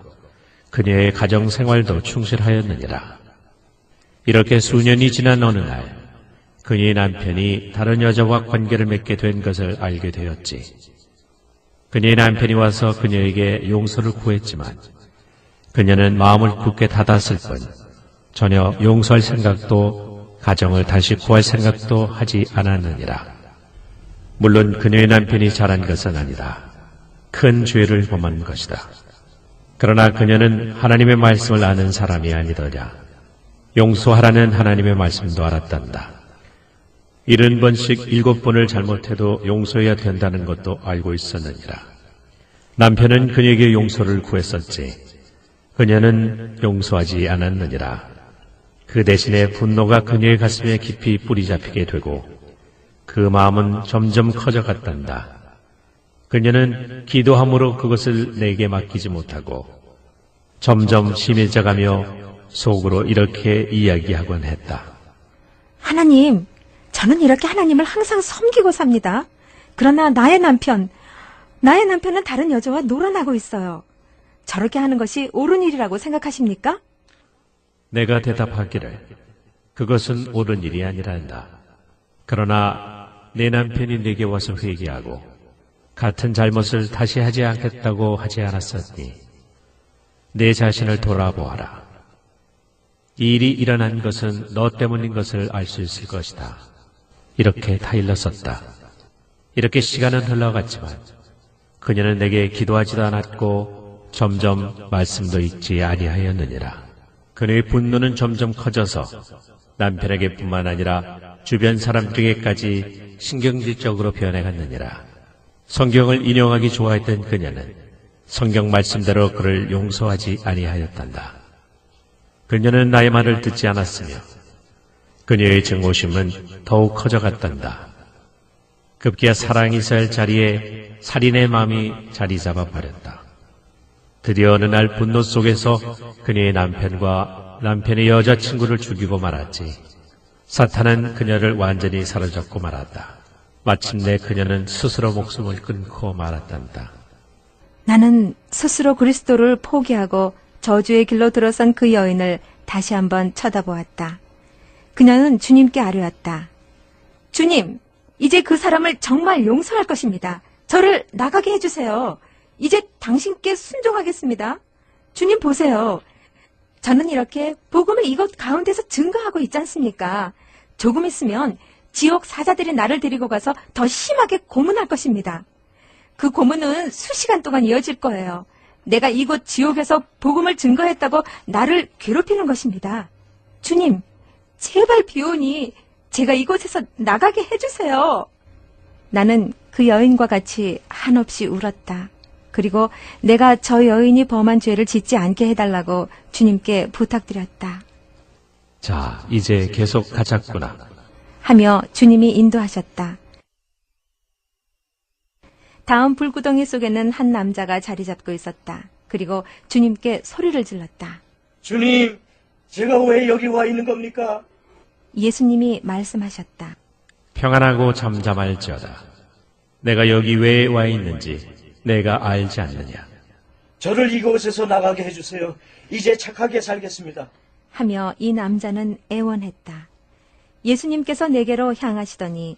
그녀의 가정생활도 충실하였느니라. 이렇게 수년이 지난 어느 날 그녀의 남편이 다른 여자와 관계를 맺게 된 것을 알게 되었지. 그녀의 남편이 와서 그녀에게 용서를 구했지만 그녀는 마음을 굳게 닫았을 뿐 전혀 용서할 생각도 가정을 다시 구할 생각도 하지 않았느니라. 물론 그녀의 남편이 잘한 것은 아니다. 큰 죄를 범한 것이다. 그러나 그녀는 하나님의 말씀을 아는 사람이 아니더냐. 용서하라는 하나님의 말씀도 알았단다. 70번씩 7번을 잘못해도 용서해야 된다는 것도 알고 있었느니라. 남편은 그녀에게 용서를 구했었지. 그녀는 용서하지 않았느니라. 그 대신에 분노가 그녀의 가슴에 깊이 뿌리 잡히게 되고 그 마음은 점점 커져갔단다. 그녀는 기도함으로 그것을 내게 맡기지 못하고 점점 심해져가며 속으로 이렇게 이야기하곤 했다. 하나님, 저는 이렇게 하나님을 항상 섬기고 삽니다. 그러나 나의 남편은 다른 여자와 놀아나고 있어요. 저렇게 하는 것이 옳은 일이라고 생각하십니까? 내가 대답하기를 그것은 옳은 일이 아니란다. 그러나 내 남편이 내게 와서 회개하고 같은 잘못을 다시 하지 않겠다고 하지 않았었니? 내 자신을 돌아보아라. 이 일이 일어난 것은 너 때문인 것을 알 수 있을 것이다. 이렇게 타일렀었다. 이렇게 시간은 흘러갔지만 그녀는 내게 기도하지도 않았고 점점 말씀도 읽지 아니하였느니라. 그녀의 분노는 점점 커져서 남편에게뿐만 아니라 주변 사람들에게까지 신경질적으로 변해갔느니라. 성경을 인용하기 좋아했던 그녀는 성경 말씀대로 그를 용서하지 아니하였단다. 그녀는 나의 말을 듣지 않았으며 그녀의 증오심은 더욱 커져갔단다. 급기야 사랑이 있어야 할 자리에 살인의 마음이 자리 잡아 버렸다. 드디어 어느 날 분노 속에서 그녀의 남편과 남편의 여자친구를 죽이고 말았지. 사탄은 그녀를 완전히 사로잡고 말았다. 마침내 그녀는 스스로 목숨을 끊고 말았단다. 나는 스스로 그리스도를 포기하고 저주의 길로 들어선 그 여인을 다시 한번 쳐다보았다. 그녀는 주님께 아뢰었다. 주님, 이제 그 사람을 정말 용서할 것입니다. 저를 나가게 해주세요. 이제 당신께 순종하겠습니다. 주님 보세요. 저는 이렇게 복음을 이곳 가운데서 증거하고 있지 않습니까? 조금 있으면 지옥 사자들이 나를 데리고 가서 더 심하게 고문할 것입니다. 그 고문은 수시간 동안 이어질 거예요. 내가 이곳 지옥에서 복음을 증거했다고 나를 괴롭히는 것입니다. 주님, 제발 비오니 제가 이곳에서 나가게 해주세요. 나는 그 여인과 같이 한없이 울었다. 그리고 내가 저 여인이 범한 죄를 짓지 않게 해달라고 주님께 부탁드렸다. 자, 이제 계속 가자꾸나. 하며 주님이 인도하셨다. 다음 불구덩이 속에는 한 남자가 자리 잡고 있었다. 그리고 주님께 소리를 질렀다. 주님, 제가 왜 여기 와 있는 겁니까? 예수님이 말씀하셨다. 평안하고 잠잠할지어다. 내가 여기 왜 와 있는지 내가 알지 않느냐. 저를 이곳에서 나가게 해주세요. 이제 착하게 살겠습니다. 하며 이 남자는 애원했다. 예수님께서 내게로 향하시더니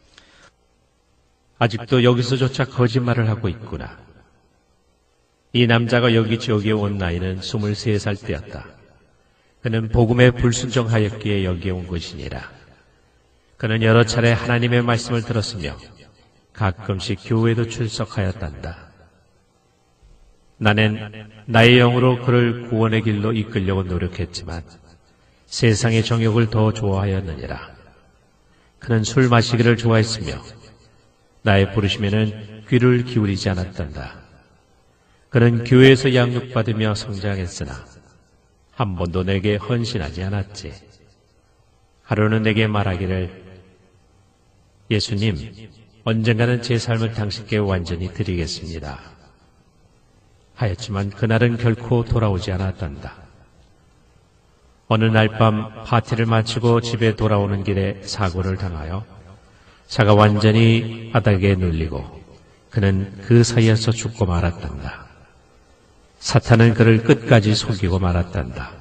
아직도 여기서조차 거짓말을 하고 있구나. 이 남자가 여기 지옥에 온 나이는 23살 때였다. 그는 복음에 불순종하였기에 여기에 온 것이니라. 그는 여러 차례 하나님의 말씀을 들었으며 가끔씩 교회도 출석하였단다. 나는 나의 영으로 그를 구원의 길로 이끌려고 노력했지만 세상의 정욕을 더 좋아하였느니라. 그는 술 마시기를 좋아했으며 나의 부르심에는 귀를 기울이지 않았단다. 그는 교회에서 양육받으며 성장했으나 한 번도 내게 헌신하지 않았지. 하루는 내게 말하기를 예수님, 언젠가는 제 삶을 당신께 완전히 드리겠습니다. 하였지만 그날은 결코 돌아오지 않았단다. 어느 날 밤 파티를 마치고 집에 돌아오는 길에 사고를 당하여 차가 완전히 바닥에 눌리고 그는 그 사이에서 죽고 말았단다. 사탄은 그를 끝까지 속이고 말았단다.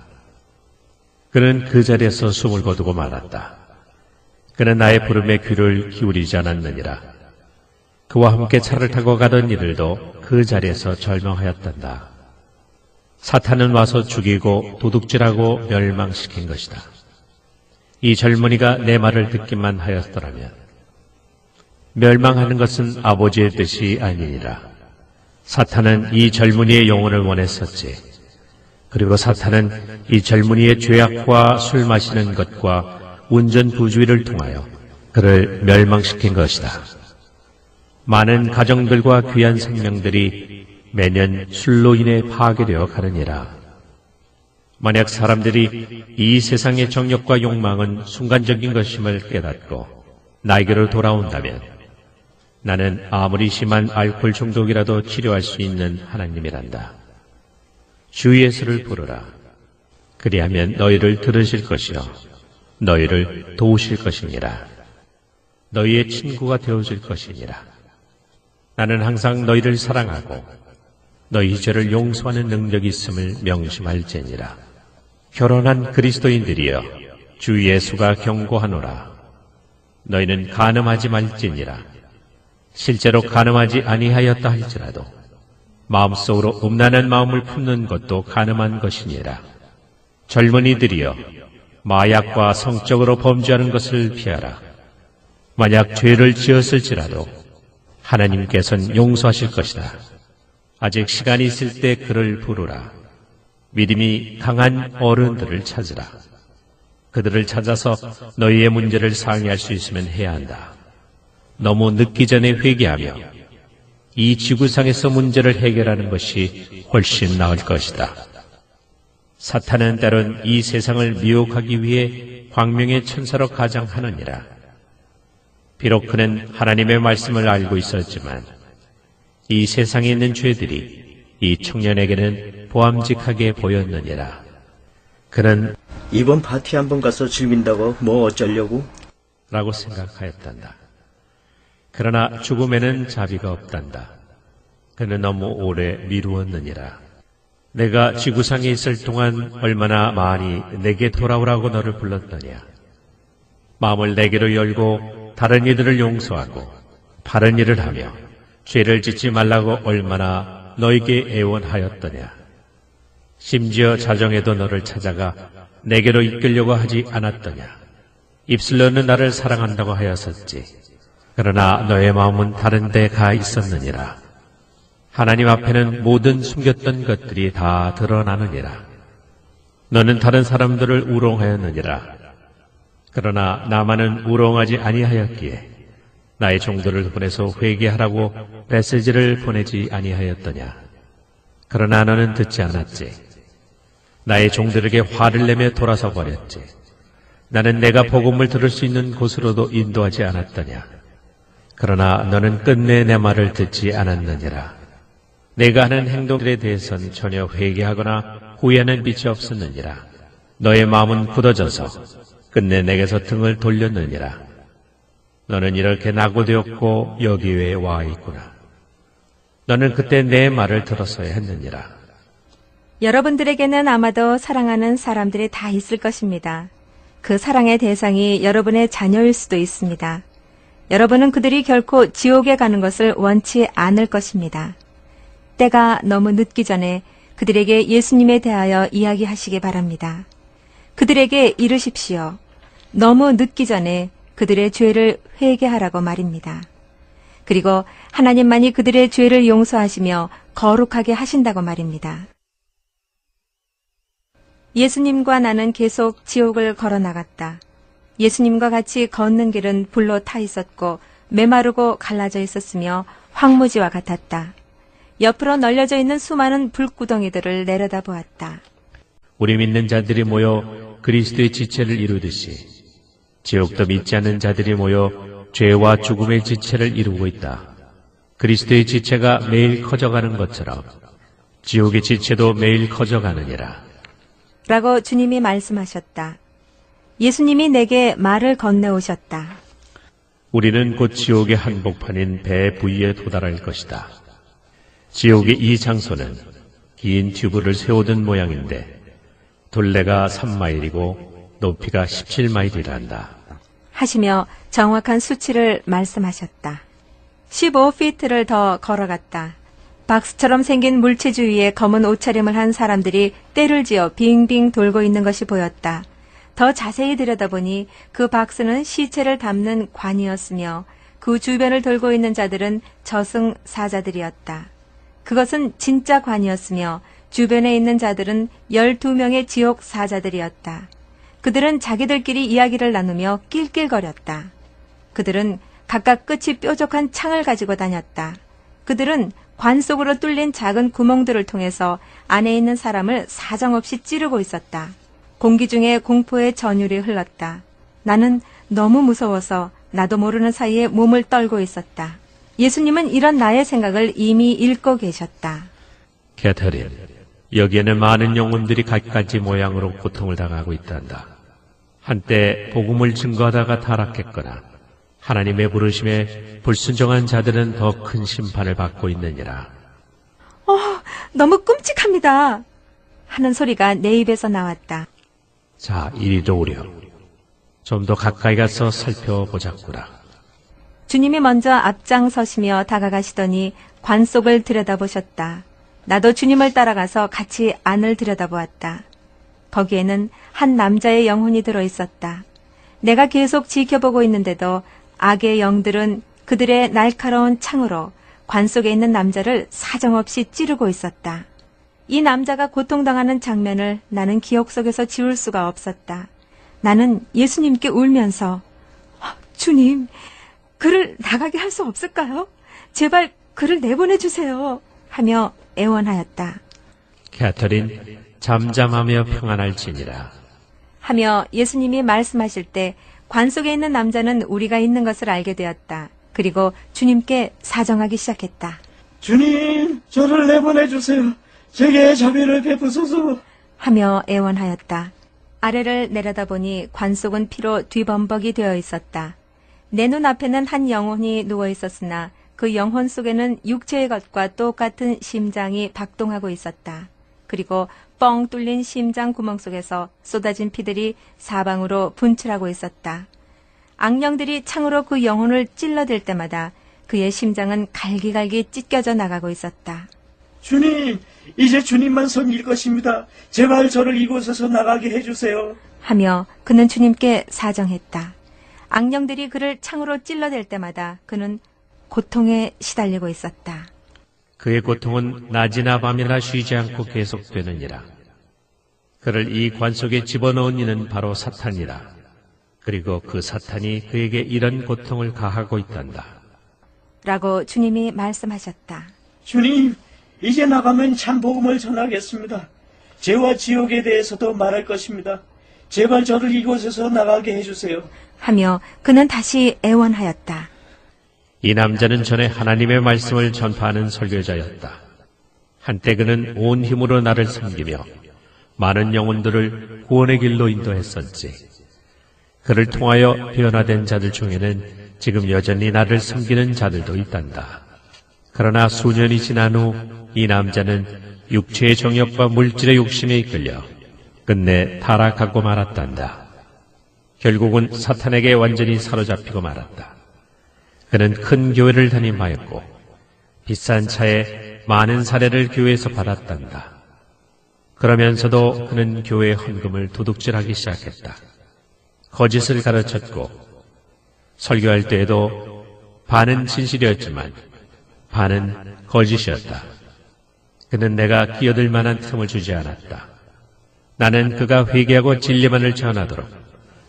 그는 그 자리에서 숨을 거두고 말았다. 그는 나의 부름에 귀를 기울이지 않았느니라. 그와 함께 차를 타고 가던 이들도 그 자리에서 절망하였단다. 사탄은 와서 죽이고 도둑질하고 멸망시킨 것이다. 이 젊은이가 내 말을 듣기만 하였더라면 멸망하는 것은 아버지의 뜻이 아니니라. 사탄은 이 젊은이의 영혼을 원했었지. 그리고 사탄은 이 젊은이의 죄악과 술 마시는 것과 운전 부주의를 통하여 그를 멸망시킨 것이다. 많은 가정들과 귀한 생명들이 매년 술로 인해 파괴되어 가느니라. 만약 사람들이 이 세상의 정욕과 욕망은 순간적인 것임을 깨닫고 나에게로 돌아온다면 나는 아무리 심한 알코올 중독이라도 치료할 수 있는 하나님이란다. 주 예수를 부르라. 그리하면 너희를 들으실 것이요 너희를 도우실 것이니라. 너희의 친구가 되어줄 것이니라. 나는 항상 너희를 사랑하고 너희 죄를 용서하는 능력이 있음을 명심할지니라. 결혼한 그리스도인들이여 주 예수가 경고하노라. 너희는 간음하지 말지니라. 실제로 간음하지 아니하였다 할지라도 마음속으로 음란한 마음을 품는 것도 간음한 것이니라. 젊은이들이여 마약과 성적으로 범죄하는 것을 피하라. 만약 죄를 지었을지라도 하나님께서는 용서하실 것이다. 아직 시간이 있을 때 그를 부르라. 믿음이 강한 어른들을 찾으라. 그들을 찾아서 너희의 문제를 상의할 수 있으면 해야 한다. 너무 늦기 전에 회개하며 이 지구상에서 문제를 해결하는 것이 훨씬 나을 것이다. 사탄은 때론 이 세상을 미혹하기 위해 광명의 천사로 가장하느니라. 비록 그는 하나님의 말씀을 알고 있었지만 이 세상에 있는 죄들이 이 청년에게는 보암직하게 보였느니라. 그는 이번 파티 한번 가서 즐긴다고 뭐 어쩌려고? 라고 생각하였단다. 그러나 죽음에는 자비가 없단다. 그는 너무 오래 미루었느니라. 내가 지구상에 있을 동안 얼마나 많이 내게 돌아오라고 너를 불렀더냐. 마음을 내게로 열고 다른 이들을 용서하고 바른 일을 하며 죄를 짓지 말라고 얼마나 너에게 애원하였더냐. 심지어 자정에도 너를 찾아가 내게로 이끌려고 하지 않았더냐. 입술로는 나를 사랑한다고 하였었지. 그러나 너의 마음은 다른 데 가 있었느니라. 하나님 앞에는 모든 숨겼던 것들이 다 드러나느니라. 너는 다른 사람들을 우롱하였느니라. 그러나 나만은 우롱하지 아니하였기에 나의 종들을 보내서 회개하라고 메시지를 보내지 아니하였더냐. 그러나 너는 듣지 않았지. 나의 종들에게 화를 내며 돌아서 버렸지. 나는 내가 복음을 들을 수 있는 곳으로도 인도하지 않았더냐. 그러나 너는 끝내 내 말을 듣지 않았느니라. 내가 하는 행동들에 대해서는 전혀 회개하거나 후회하는 빛이 없었느니라. 너의 마음은 굳어져서 끝내 내게서 등을 돌렸느니라. 너는 이렇게 낙오되었고 여기에 와 있구나. 너는 그때 내 말을 들었어야 했느니라. 여러분들에게는 아마도 사랑하는 사람들이 다 있을 것입니다. 그 사랑의 대상이 여러분의 자녀일 수도 있습니다. 여러분은 그들이 결코 지옥에 가는 것을 원치 않을 것입니다. 때가 너무 늦기 전에 그들에게 예수님에 대하여 이야기하시기 바랍니다. 그들에게 이르십시오. 너무 늦기 전에 그들의 죄를 회개하라고 말입니다. 그리고 하나님만이 그들의 죄를 용서하시며 거룩하게 하신다고 말입니다. 예수님과 나는 계속 지옥을 걸어 나갔다. 예수님과 같이 걷는 길은 불로 타 있었고 메마르고 갈라져 있었으며 황무지와 같았다. 옆으로 널려져 있는 수많은 불구덩이들을 내려다보았다. 우리 믿는 자들이 모여 그리스도의 지체를 이루듯이 지옥도 믿지 않는 자들이 모여 죄와 죽음의 지체를 이루고 있다. 그리스도의 지체가 매일 커져가는 것처럼 지옥의 지체도 매일 커져가느니라. 라고 주님이 말씀하셨다. 예수님이 내게 말을 건네오셨다. 우리는 곧 지옥의 한복판인 배 부위에 도달할 것이다. 지옥의 이 장소는 긴 튜브를 세우던 모양인데 둘레가 3마일이고 높이가 17마일이란다. 하시며 정확한 수치를 말씀하셨다. 15피트를 더 걸어갔다. 박스처럼 생긴 물체 주위에 검은 옷차림을 한 사람들이 떼를 지어 빙빙 돌고 있는 것이 보였다. 더 자세히 들여다보니 그 박스는 시체를 담는 관이었으며 그 주변을 돌고 있는 자들은 저승사자들이었다. 그것은 진짜 관이었으며 주변에 있는 자들은 12명의 지옥 사자들이었다. 그들은 자기들끼리 이야기를 나누며 낄낄거렸다. 그들은 각각 끝이 뾰족한 창을 가지고 다녔다. 그들은 관 속으로 뚫린 작은 구멍들을 통해서 안에 있는 사람을 사정없이 찌르고 있었다. 공기 중에 공포의 전율이 흘렀다. 나는 너무 무서워서 나도 모르는 사이에 몸을 떨고 있었다. 예수님은 이런 나의 생각을 이미 읽고 계셨다. 캐터린, 여기에는 많은 영혼들이 갖가지 모양으로 고통을 당하고 있단다. 한때 복음을 증거하다가 타락했거나 하나님의 부르심에 불순종한 자들은 더 큰 심판을 받고 있느니라. 너무 끔찍합니다. 하는 소리가 내 입에서 나왔다. 자, 이리로 오렴. 좀 더 가까이 가서 살펴보자꾸나. 주님이 먼저 앞장서시며 다가가시더니 관 속을 들여다보셨다. 나도 주님을 따라가서 같이 안을 들여다보았다. 거기에는 한 남자의 영혼이 들어있었다. 내가 계속 지켜보고 있는데도 악의 영들은 그들의 날카로운 창으로 관 속에 있는 남자를 사정없이 찌르고 있었다. 이 남자가 고통당하는 장면을 나는 기억 속에서 지울 수가 없었다. 나는 예수님께 울면서 주님, 그를 나가게 할 수 없을까요? 제발 그를 내보내주세요. 하며 애원하였다. 캐터린, 잠잠하며 평안할지니라. 하며 예수님이 말씀하실 때 관 속에 있는 남자는 우리가 있는 것을 알게 되었다. 그리고 주님께 사정하기 시작했다. 주님, 저를 내보내주세요. 제게 자비를 베푸소서. 하며 애원하였다. 아래를 내려다보니 관 속은 피로 뒤범벅이 되어 있었다. 내 눈앞에는 한 영혼이 누워 있었으나 그 영혼 속에는 육체의 것과 똑같은 심장이 박동하고 있었다. 그리고 뻥 뚫린 심장 구멍 속에서 쏟아진 피들이 사방으로 분출하고 있었다. 악령들이 창으로 그 영혼을 찔러댈 때마다 그의 심장은 갈기갈기 찢겨져 나가고 있었다. 주님, 이제 주님만 섬길 것입니다. 제발 저를 이곳에서 나가게 해주세요. 하며 그는 주님께 사정했다. 악령들이 그를 창으로 찔러댈 때마다 그는 고통에 시달리고 있었다. 그의 고통은 낮이나 밤이나 쉬지 않고 계속되느니라. 그를 이 관 속에 집어넣은 이는 바로 사탄이라. 그리고 그 사탄이 그에게 이런 고통을 가하고 있단다. 라고 주님이 말씀하셨다. 주님, 이제 나가면 참 복음을 전하겠습니다. 죄와 지옥에 대해서도 말할 것입니다. 제발 저를 이곳에서 나가게 해주세요. 하며 그는 다시 애원하였다. 이 남자는 전에 하나님의 말씀을 전파하는 설교자였다. 한때 그는 온 힘으로 나를 섬기며 많은 영혼들을 구원의 길로 인도했었지. 그를 통하여 변화된 자들 중에는 지금 여전히 나를 섬기는 자들도 있단다. 그러나 수년이 지난 후 이 남자는 육체의 정욕과 물질의 욕심에 이끌려 끝내 타락하고 말았단다. 결국은 사탄에게 완전히 사로잡히고 말았다. 그는 큰 교회를 담임하였고 비싼 차에 많은 사례를 교회에서 받았단다. 그러면서도 그는 교회 헌금을 도둑질하기 시작했다. 거짓을 가르쳤고 설교할 때에도 반은 진실이었지만 반은 거짓이었다. 그는 내가 끼어들 만한 틈을 주지 않았다. 나는 그가 회개하고 진리만을 전하도록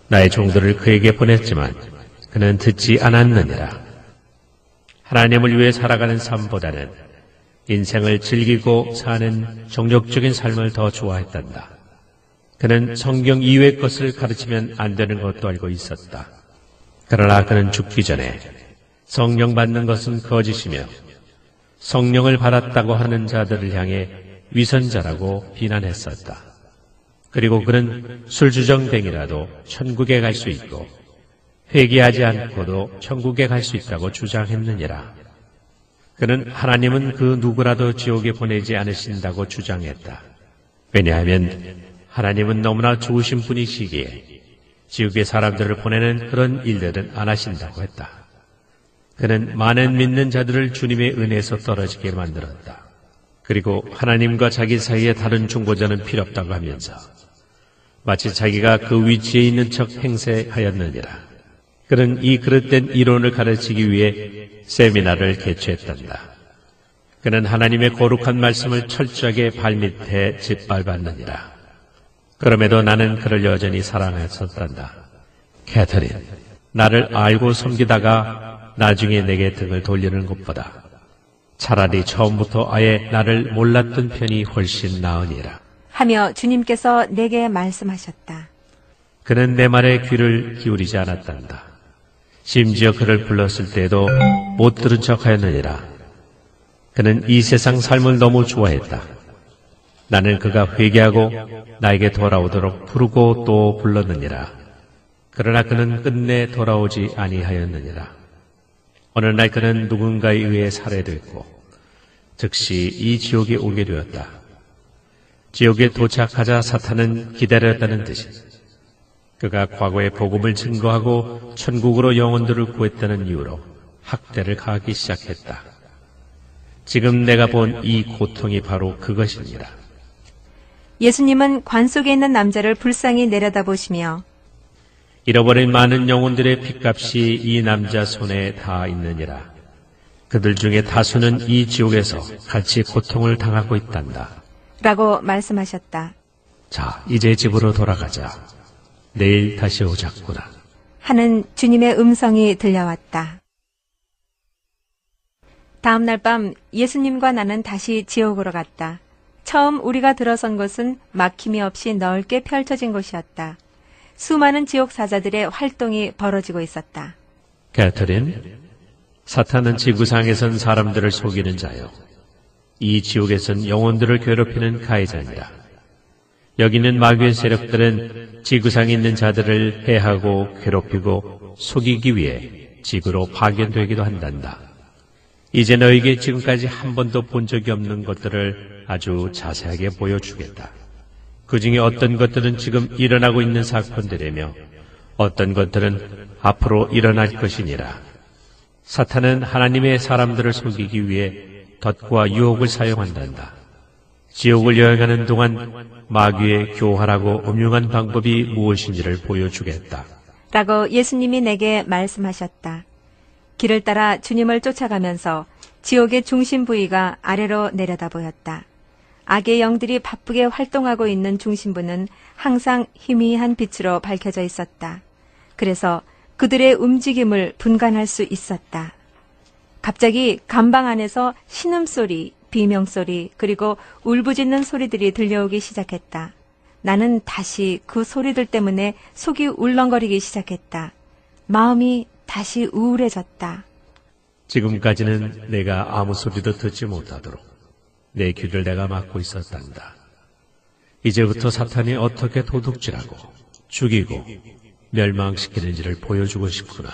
나의 종들을 그에게 보냈지만 그는 듣지 않았느니라. 하나님을 위해 살아가는 삶보다는 인생을 즐기고 사는 정욕적인 삶을 더 좋아했단다. 그는 성경 이외의 것을 가르치면 안 되는 것도 알고 있었다. 그러나 그는 죽기 전에 성령 받는 것은 거짓이며 성령을 받았다고 하는 자들을 향해 위선자라고 비난했었다. 그리고 그는 술주정뱅이라도 천국에 갈 수 있고 회개하지 않고도 천국에 갈 수 있다고 주장했느니라. 그는 하나님은 그 누구라도 지옥에 보내지 않으신다고 주장했다. 왜냐하면 하나님은 너무나 좋으신 분이시기에 지옥에 사람들을 보내는 그런 일들은 안 하신다고 했다. 그는 많은 믿는 자들을 주님의 은혜에서 떨어지게 만들었다. 그리고 하나님과 자기 사이에 다른 중보자는 필요 없다고 하면서 마치 자기가 그 위치에 있는 척 행세하였느니라. 그는 이 그릇된 이론을 가르치기 위해 세미나를 개최했단다. 그는 하나님의 거룩한 말씀을 철저하게 발밑에 짓밟았느니라. 그럼에도 나는 그를 여전히 사랑했었단다. 캐터린, 나를 알고 섬기다가 나중에 내게 등을 돌리는 것보다 차라리 처음부터 아예 나를 몰랐던 편이 훨씬 나으니라. 하며 주님께서 내게 말씀하셨다. 그는 내 말에 귀를 기울이지 않았단다. 심지어 그를 불렀을 때에도 못 들은 척하였느니라. 그는 이 세상 삶을 너무 좋아했다. 나는 그가 회개하고 나에게 돌아오도록 부르고 또 불렀느니라. 그러나 그는 끝내 돌아오지 아니하였느니라. 어느 날 그는 누군가에 의해 살해됐고 즉시 이 지옥에 오게 되었다. 지옥에 도착하자 사탄은 기다렸다는 듯이 그가 과거에 복음을 증거하고 천국으로 영혼들을 구했다는 이유로 학대를 가하기 시작했다. 지금 내가 본 이 고통이 바로 그것입니다. 예수님은 관 속에 있는 남자를 불쌍히 내려다보시며 잃어버린 많은 영혼들의 핏값이 이 남자 손에 다 있느니라. 그들 중에 다수는 이 지옥에서 같이 고통을 당하고 있단다. 라고 말씀하셨다. 자, 이제 집으로 돌아가자. 내일 다시 오자꾸나. 하는 주님의 음성이 들려왔다. 다음 날 밤 예수님과 나는 다시 지옥으로 갔다. 처음 우리가 들어선 곳은 막힘이 없이 넓게 펼쳐진 곳이었다. 수많은 지옥 사자들의 활동이 벌어지고 있었다. 캐터린, 사탄은 지구상에선 사람들을 속이는 자요. 이 지옥에선 영혼들을 괴롭히는 가해자니라. 여기는 마귀의 세력들은 지구상에 있는 자들을 해하고 괴롭히고 속이기 위해 지구로 파견되기도 한단다. 이제 너에게 지금까지 한 번도 본 적이 없는 것들을 아주 자세하게 보여주겠다. 그 중에 어떤 것들은 지금 일어나고 있는 사건들이며 어떤 것들은 앞으로 일어날 것이니라. 사탄은 하나님의 사람들을 속이기 위해 덫과 유혹을 사용한단다. 지옥을 여행하는 동안 마귀의 교활하고 음흉한 방법이 무엇인지를 보여주겠다. 라고 예수님이 내게 말씀하셨다. 길을 따라 주님을 쫓아가면서 지옥의 중심 부위가 아래로 내려다 보였다. 악의 영들이 바쁘게 활동하고 있는 중심부는 항상 희미한 빛으로 밝혀져 있었다. 그래서 그들의 움직임을 분간할 수 있었다. 갑자기 감방 안에서 신음소리, 비명소리, 그리고 울부짖는 소리들이 들려오기 시작했다. 나는 다시 그 소리들 때문에 속이 울렁거리기 시작했다. 마음이 다시 우울해졌다. 지금까지는 내가 아무 소리도 듣지 못하도록 내 귀를 내가 막고 있었단다. 이제부터 사탄이 어떻게 도둑질하고 죽이고 멸망시키는지를 보여주고 싶구나.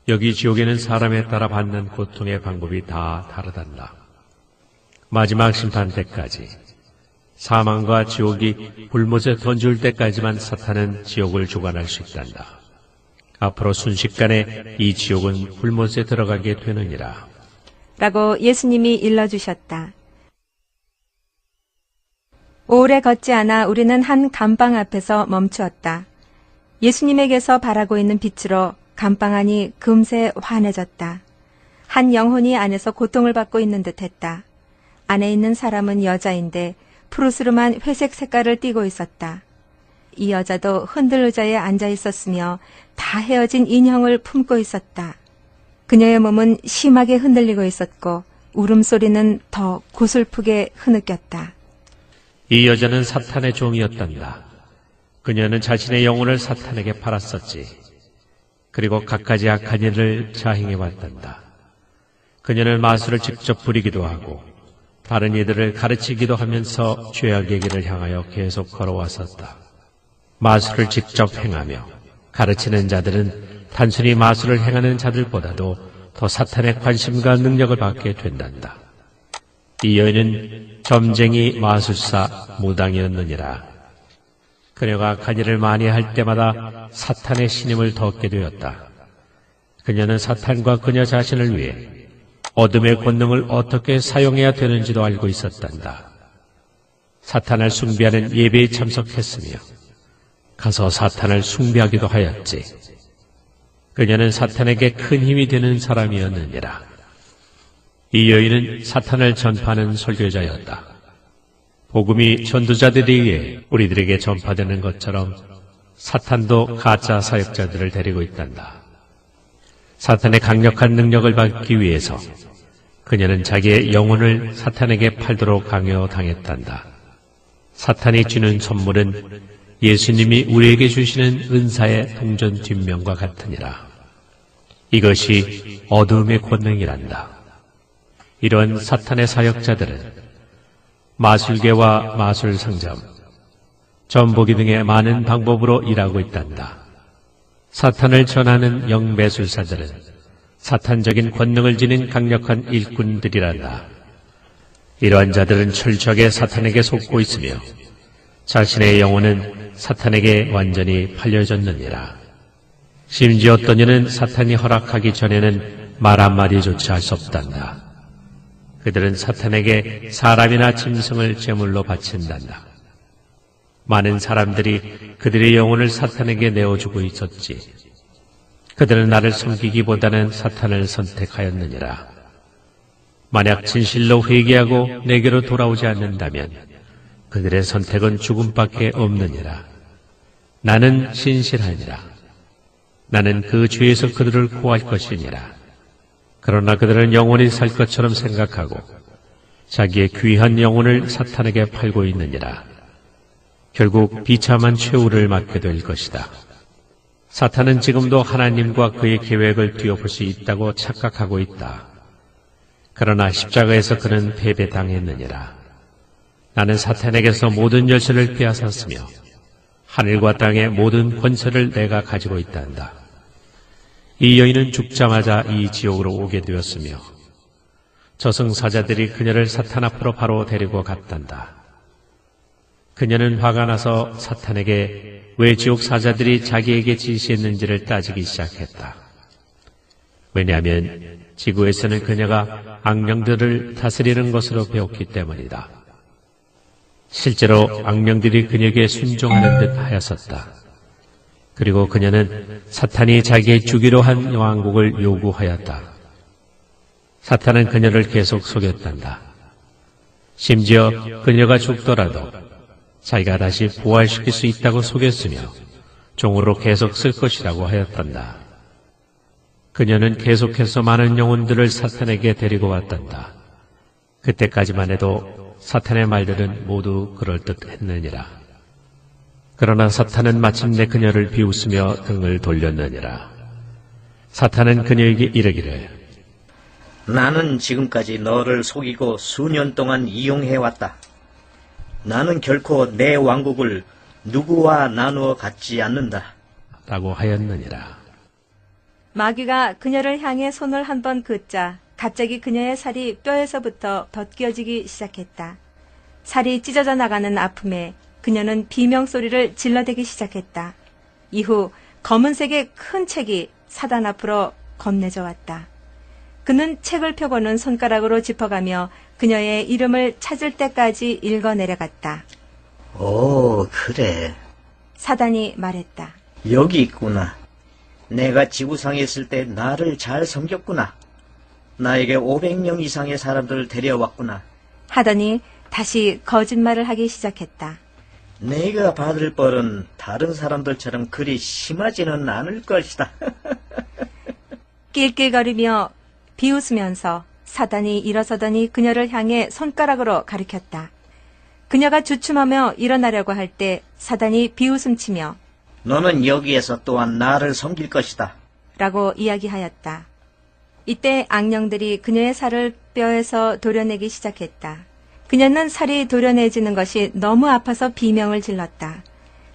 여기 지옥에는 사람에 따라 받는 고통의 방법이 다 다르단다. 마지막 심판 때까지, 사망과 지옥이 불못에 던질 때까지만 사탄은 지옥을 주관할 수 있단다. 앞으로 순식간에 이 지옥은 불못에 들어가게 되느니라. 라고 예수님이 일러주셨다. 오래 걷지 않아 우리는 한 감방 앞에서 멈추었다. 예수님에게서 바라고 있는 빛으로 감방 안이 금세 환해졌다. 한 영혼이 안에서 고통을 받고 있는 듯했다. 안에 있는 사람은 여자인데 푸르스름한 회색 색깔을 띠고 있었다. 이 여자도 흔들 의자에 앉아 있었으며 다 헤어진 인형을 품고 있었다. 그녀의 몸은 심하게 흔들리고 있었고 울음소리는 더 고슬프게 흐느꼈다. 이 여자는 사탄의 종이었단다. 그녀는 자신의 영혼을 사탄에게 팔았었지. 그리고 갖가지 악한 일을 자행해왔단다. 그녀는 마술을 직접 부리기도 하고 다른 이들을 가르치기도 하면서 죄악의 길을 향하여 계속 걸어왔었다. 마술을 직접 행하며 가르치는 자들은 단순히 마술을 행하는 자들보다도 더 사탄의 관심과 능력을 받게 된단다. 이 여인은 점쟁이 마술사 무당이었느니라. 그녀가 악한 일을 많이 할 때마다 사탄의 신임을 더 얻게 되었다. 그녀는 사탄과 그녀 자신을 위해 어둠의 권능을 어떻게 사용해야 되는지도 알고 있었단다. 사탄을 숭배하는 예배에 참석했으며 가서 사탄을 숭배하기도 하였지. 그녀는 사탄에게 큰 힘이 되는 사람이었느니라. 이 여인은 사탄을 전파하는 설교자였다. 복음이 전도자들에 의해 우리들에게 전파되는 것처럼 사탄도 가짜 사역자들을 데리고 있단다. 사탄의 강력한 능력을 받기 위해서 그녀는 자기의 영혼을 사탄에게 팔도록 강요당했단다. 사탄이 주는 선물은 예수님이 우리에게 주시는 은사의 동전 뒷면과 같으니라. 이것이 어둠의 권능이란다. 이런 사탄의 사역자들은 마술계와 마술상점, 전보기 등의 많은 방법으로 일하고 있단다. 사탄을 전하는 영매술사들은 사탄적인 권능을 지닌 강력한 일꾼들이란다. 이러한 자들은 철저하게 사탄에게 속고 있으며 자신의 영혼은 사탄에게 완전히 팔려졌느니라. 심지어 어떤 이는 사탄이 허락하기 전에는 말 한마디조차 할 수 없단다. 그들은 사탄에게 사람이나 짐승을 제물로 바친단다. 많은 사람들이 그들의 영혼을 사탄에게 내어주고 있었지. 그들은 나를 섬기기보다는 사탄을 선택하였느니라. 만약 진실로 회개하고 내게로 돌아오지 않는다면 그들의 선택은 죽음밖에 없느니라. 나는 신실하니라. 나는 그 죄에서 그들을 구할 것이니라. 그러나 그들은 영원히 살 것처럼 생각하고 자기의 귀한 영혼을 사탄에게 팔고 있느니라. 결국 비참한 최후를 맞게 될 것이다. 사탄은 지금도 하나님과 그의 계획을 뒤엎을 수 있다고 착각하고 있다. 그러나 십자가에서 그는 패배당했느니라. 나는 사탄에게서 모든 열쇠를 빼앗았으며 하늘과 땅의 모든 권세를 내가 가지고 있단다. 이 여인은 죽자마자 이 지옥으로 오게 되었으며 저승사자들이 그녀를 사탄 앞으로 바로 데리고 갔단다. 그녀는 화가 나서 사탄에게 왜 지옥 사자들이 자기에게 지시했는지를 따지기 시작했다. 왜냐하면 지구에서는 그녀가 악령들을 다스리는 것으로 배웠기 때문이다. 실제로 악령들이 그녀에게 순종하는 듯 하였었다. 그리고 그녀는 사탄이 자기의 주기로 한 왕국을 요구하였다. 사탄은 그녀를 계속 속였단다. 심지어 그녀가 죽더라도 자기가 다시 부활시킬 수 있다고 속였으며 종으로 계속 쓸 것이라고 하였단다. 그녀는 계속해서 많은 영혼들을 사탄에게 데리고 왔단다. 그때까지만 해도 사탄의 말들은 모두 그럴듯했느니라. 그러나 사탄은 마침내 그녀를 비웃으며 등을 돌렸느니라. 사탄은 그녀에게 이르기를 나는 지금까지 너를 속이고 수년 동안 이용해왔다. 나는 결코 내 왕국을 누구와 나누어 갖지 않는다. 라고 하였느니라. 마귀가 그녀를 향해 손을 한번 긋자 갑자기 그녀의 살이 뼈에서부터 벗겨지기 시작했다. 살이 찢어져 나가는 아픔에 그녀는 비명소리를 질러대기 시작했다. 이후 검은색의 큰 책이 사단 앞으로 건네져 왔다. 그는 책을 펴고는 손가락으로 짚어가며 그녀의 이름을 찾을 때까지 읽어 내려갔다. 오, 그래. 사단이 말했다. 여기 있구나. 내가 지구상에 있을 때 나를 잘 섬겼구나. 나에게 500명 이상의 사람들을 데려왔구나. 하더니 다시 거짓말을 하기 시작했다. 내가 받을 벌은 다른 사람들처럼 그리 심하지는 않을 것이다. 낄낄거리며 비웃으면서 사단이 일어서더니 그녀를 향해 손가락으로 가리켰다. 그녀가 주춤하며 일어나려고 할 때 사단이 비웃음치며 너는 여기에서 또한 나를 섬길 것이다. 라고 이야기하였다. 이때 악령들이 그녀의 살을 뼈에서 도려내기 시작했다. 그녀는 살이 도려내지는 것이 너무 아파서 비명을 질렀다.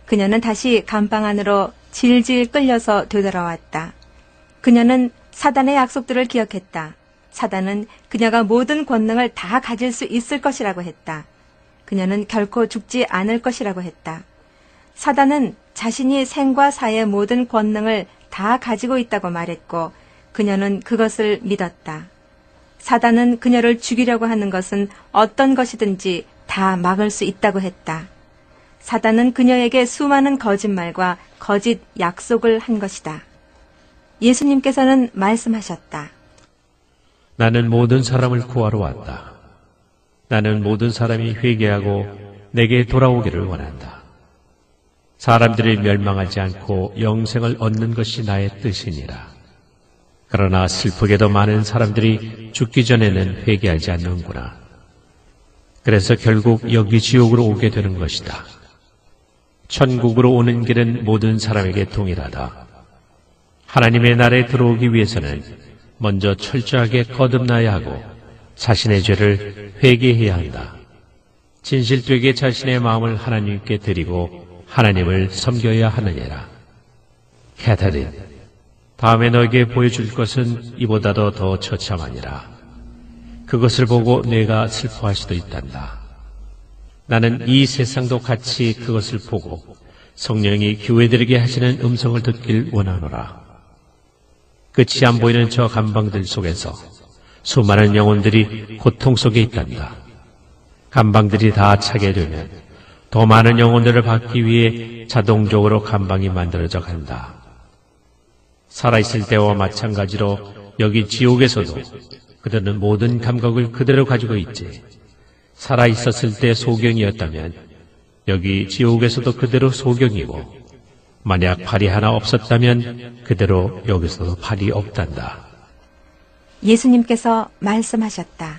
그녀는 다시 감방 안으로 질질 끌려서 되돌아왔다. 그녀는 사단의 약속들을 기억했다. 사단은 그녀가 모든 권능을 다 가질 수 있을 것이라고 했다. 그녀는 결코 죽지 않을 것이라고 했다. 사단은 자신이 생과 사의 모든 권능을 다 가지고 있다고 말했고 그녀는 그것을 믿었다. 사단은 그녀를 죽이려고 하는 것은 어떤 것이든지 다 막을 수 있다고 했다. 사단은 그녀에게 수많은 거짓말과 거짓 약속을 한 것이다. 예수님께서는 말씀하셨다. 나는 모든 사람을 구하러 왔다. 나는 모든 사람이 회개하고 내게 돌아오기를 원한다. 사람들이 멸망하지 않고 영생을 얻는 것이 나의 뜻이니라. 그러나 슬프게도 많은 사람들이 죽기 전에는 회개하지 않는구나. 그래서 결국 여기 지옥으로 오게 되는 것이다. 천국으로 오는 길은 모든 사람에게 동일하다. 하나님의 나라에 들어오기 위해서는 먼저 철저하게 거듭나야 하고 자신의 죄를 회개해야 한다. 진실되게 자신의 마음을 하나님께 드리고 하나님을 섬겨야 하느니라. 캐터린, 다음에 너에게 보여줄 것은 이보다도 더 처참하니라. 그것을 보고 내가 슬퍼할 수도 있단다. 나는 이 세상도 같이 그것을 보고 성령이 교회들에게 하시는 음성을 듣길 원하노라. 끝이 안 보이는 저 감방들 속에서 수많은 영혼들이 고통 속에 있단다. 감방들이 다 차게 되면 더 많은 영혼들을 받기 위해 자동적으로 감방이 만들어져 간다. 살아있을 때와 마찬가지로 여기 지옥에서도 그들은 모든 감각을 그대로 가지고 있지. 살아있었을 때 소경이었다면 여기 지옥에서도 그대로 소경이고, 만약 팔이 하나 없었다면 그대로 여기서도 팔이 없단다. 예수님께서 말씀하셨다.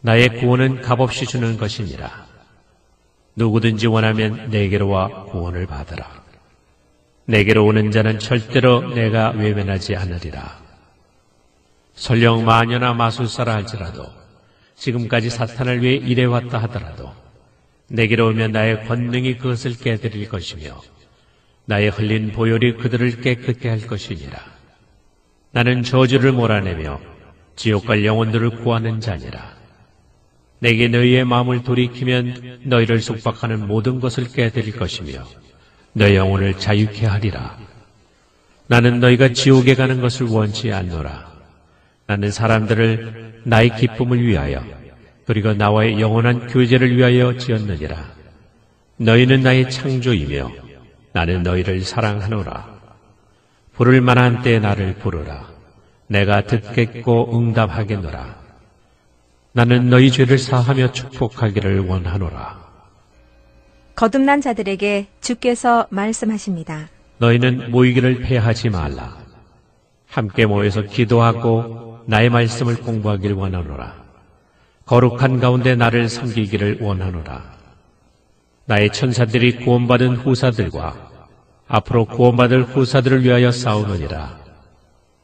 나의 구원은 값없이 주는 것이니라. 누구든지 원하면 내게로 와 구원을 받으라. 내게로 오는 자는 절대로 내가 외면하지 않으리라. 설령 마녀나 마술사라 할지라도, 지금까지 사탄을 위해 일해왔다 하더라도 내게로 오면 나의 권능이 그것을 깨뜨릴 것이며 나의 흘린 보혈이 그들을 깨끗게 할 것이니라. 나는 저주를 몰아내며 지옥 갈 영혼들을 구하는 자니라. 내게 너희의 마음을 돌이키면 너희를 속박하는 모든 것을 깨뜨릴 것이며 너희 영혼을 자유케 하리라. 나는 너희가 지옥에 가는 것을 원치 않노라. 나는 사람들을 나의 기쁨을 위하여 그리고 나와의 영원한 교제를 위하여 지었느니라. 너희는 나의 창조이며 나는 너희를 사랑하노라. 부를 만한 때에 나를 부르라. 내가 듣겠고 응답하겠노라. 나는 너희 죄를 사하며 축복하기를 원하노라. 거듭난 자들에게 주께서 말씀하십니다. 너희는 모이기를 패하지 말라. 함께 모여서 기도하고 나의 말씀을 공부하길 원하노라. 거룩한 가운데 나를 섬기기를 원하노라. 나의 천사들이 구원받은 후사들과 앞으로 구원받을 후사들을 위하여 싸우느니라.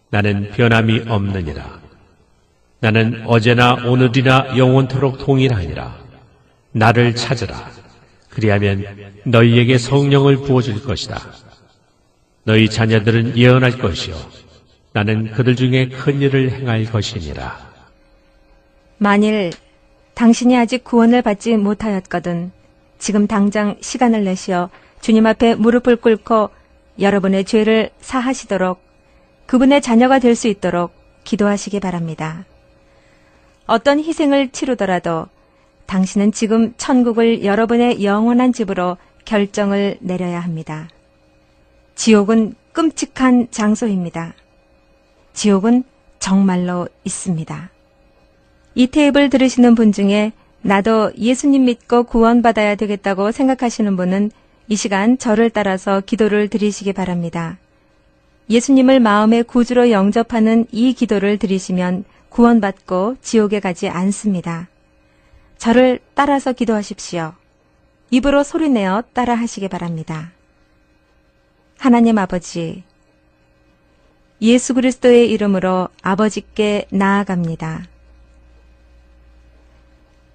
나는 변함이 없느니라. 나는 어제나 오늘이나 영원토록 동일하니라. 나를 찾으라. 그리하면 너희에게 성령을 부어줄 것이다. 너희 자녀들은 예언할 것이요 나는 그들 중에 큰 일을 행할 것이니라. 만일 당신이 아직 구원을 받지 못하였거든 지금 당장 시간을 내시어 주님 앞에 무릎을 꿇고 여러분의 죄를 사하시도록 그분의 자녀가 될 수 있도록 기도하시기 바랍니다. 어떤 희생을 치르더라도 당신은 지금 천국을 여러분의 영원한 집으로 결정을 내려야 합니다. 지옥은 끔찍한 장소입니다. 지옥은 정말로 있습니다. 이 테이프를 들으시는 분 중에 나도 예수님 믿고 구원받아야 되겠다고 생각하시는 분은 이 시간 저를 따라서 기도를 드리시기 바랍니다. 예수님을 마음의 구주로 영접하는 이 기도를 드리시면 구원받고 지옥에 가지 않습니다. 저를 따라서 기도하십시오. 입으로 소리내어 따라하시기 바랍니다. 하나님 아버지, 예수 그리스도의 이름으로 아버지께 나아갑니다.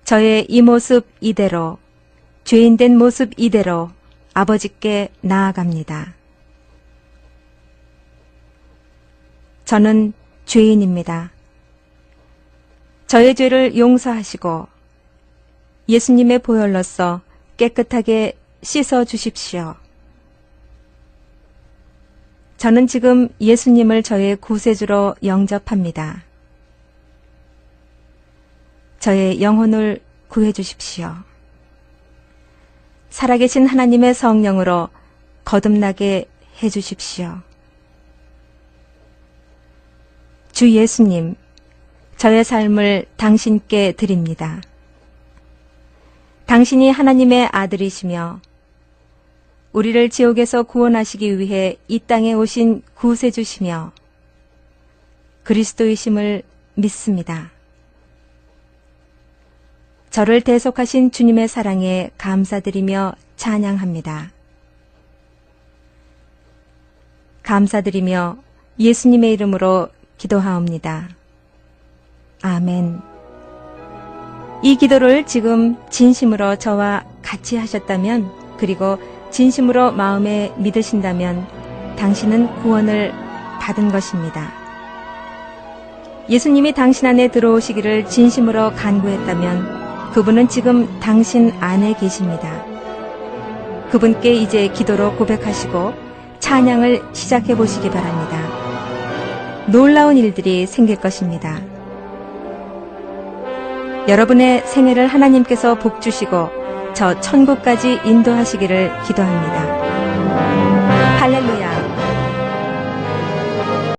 저의 이 모습 이대로, 죄인된 모습 이대로 아버지께 나아갑니다. 저는 죄인입니다. 저의 죄를 용서하시고 예수님의 보혈로서 깨끗하게 씻어 주십시오. 저는 지금 예수님을 저의 구세주로 영접합니다. 저의 영혼을 구해 주십시오. 살아계신 하나님의 성령으로 거듭나게 해 주십시오. 주 예수님, 저의 삶을 당신께 드립니다. 당신이 하나님의 아들이시며 우리를 지옥에서 구원하시기 위해 이 땅에 오신 구세주시며 그리스도이심을 믿습니다. 저를 대속하신 주님의 사랑에 감사드리며 찬양합니다. 감사드리며 예수님의 이름으로 기도하옵니다. 아멘. 이 기도를 지금 진심으로 저와 같이 하셨다면, 그리고 진심으로 마음에 믿으신다면 당신은 구원을 받은 것입니다. 예수님이 당신 안에 들어오시기를 진심으로 간구했다면 그분은 지금 당신 안에 계십니다. 그분께 이제 기도로 고백하시고 찬양을 시작해 보시기 바랍니다. 놀라운 일들이 생길 것입니다. 여러분의 생애를 하나님께서 복 주시고 저 천국까지 인도하시기를 기도합니다.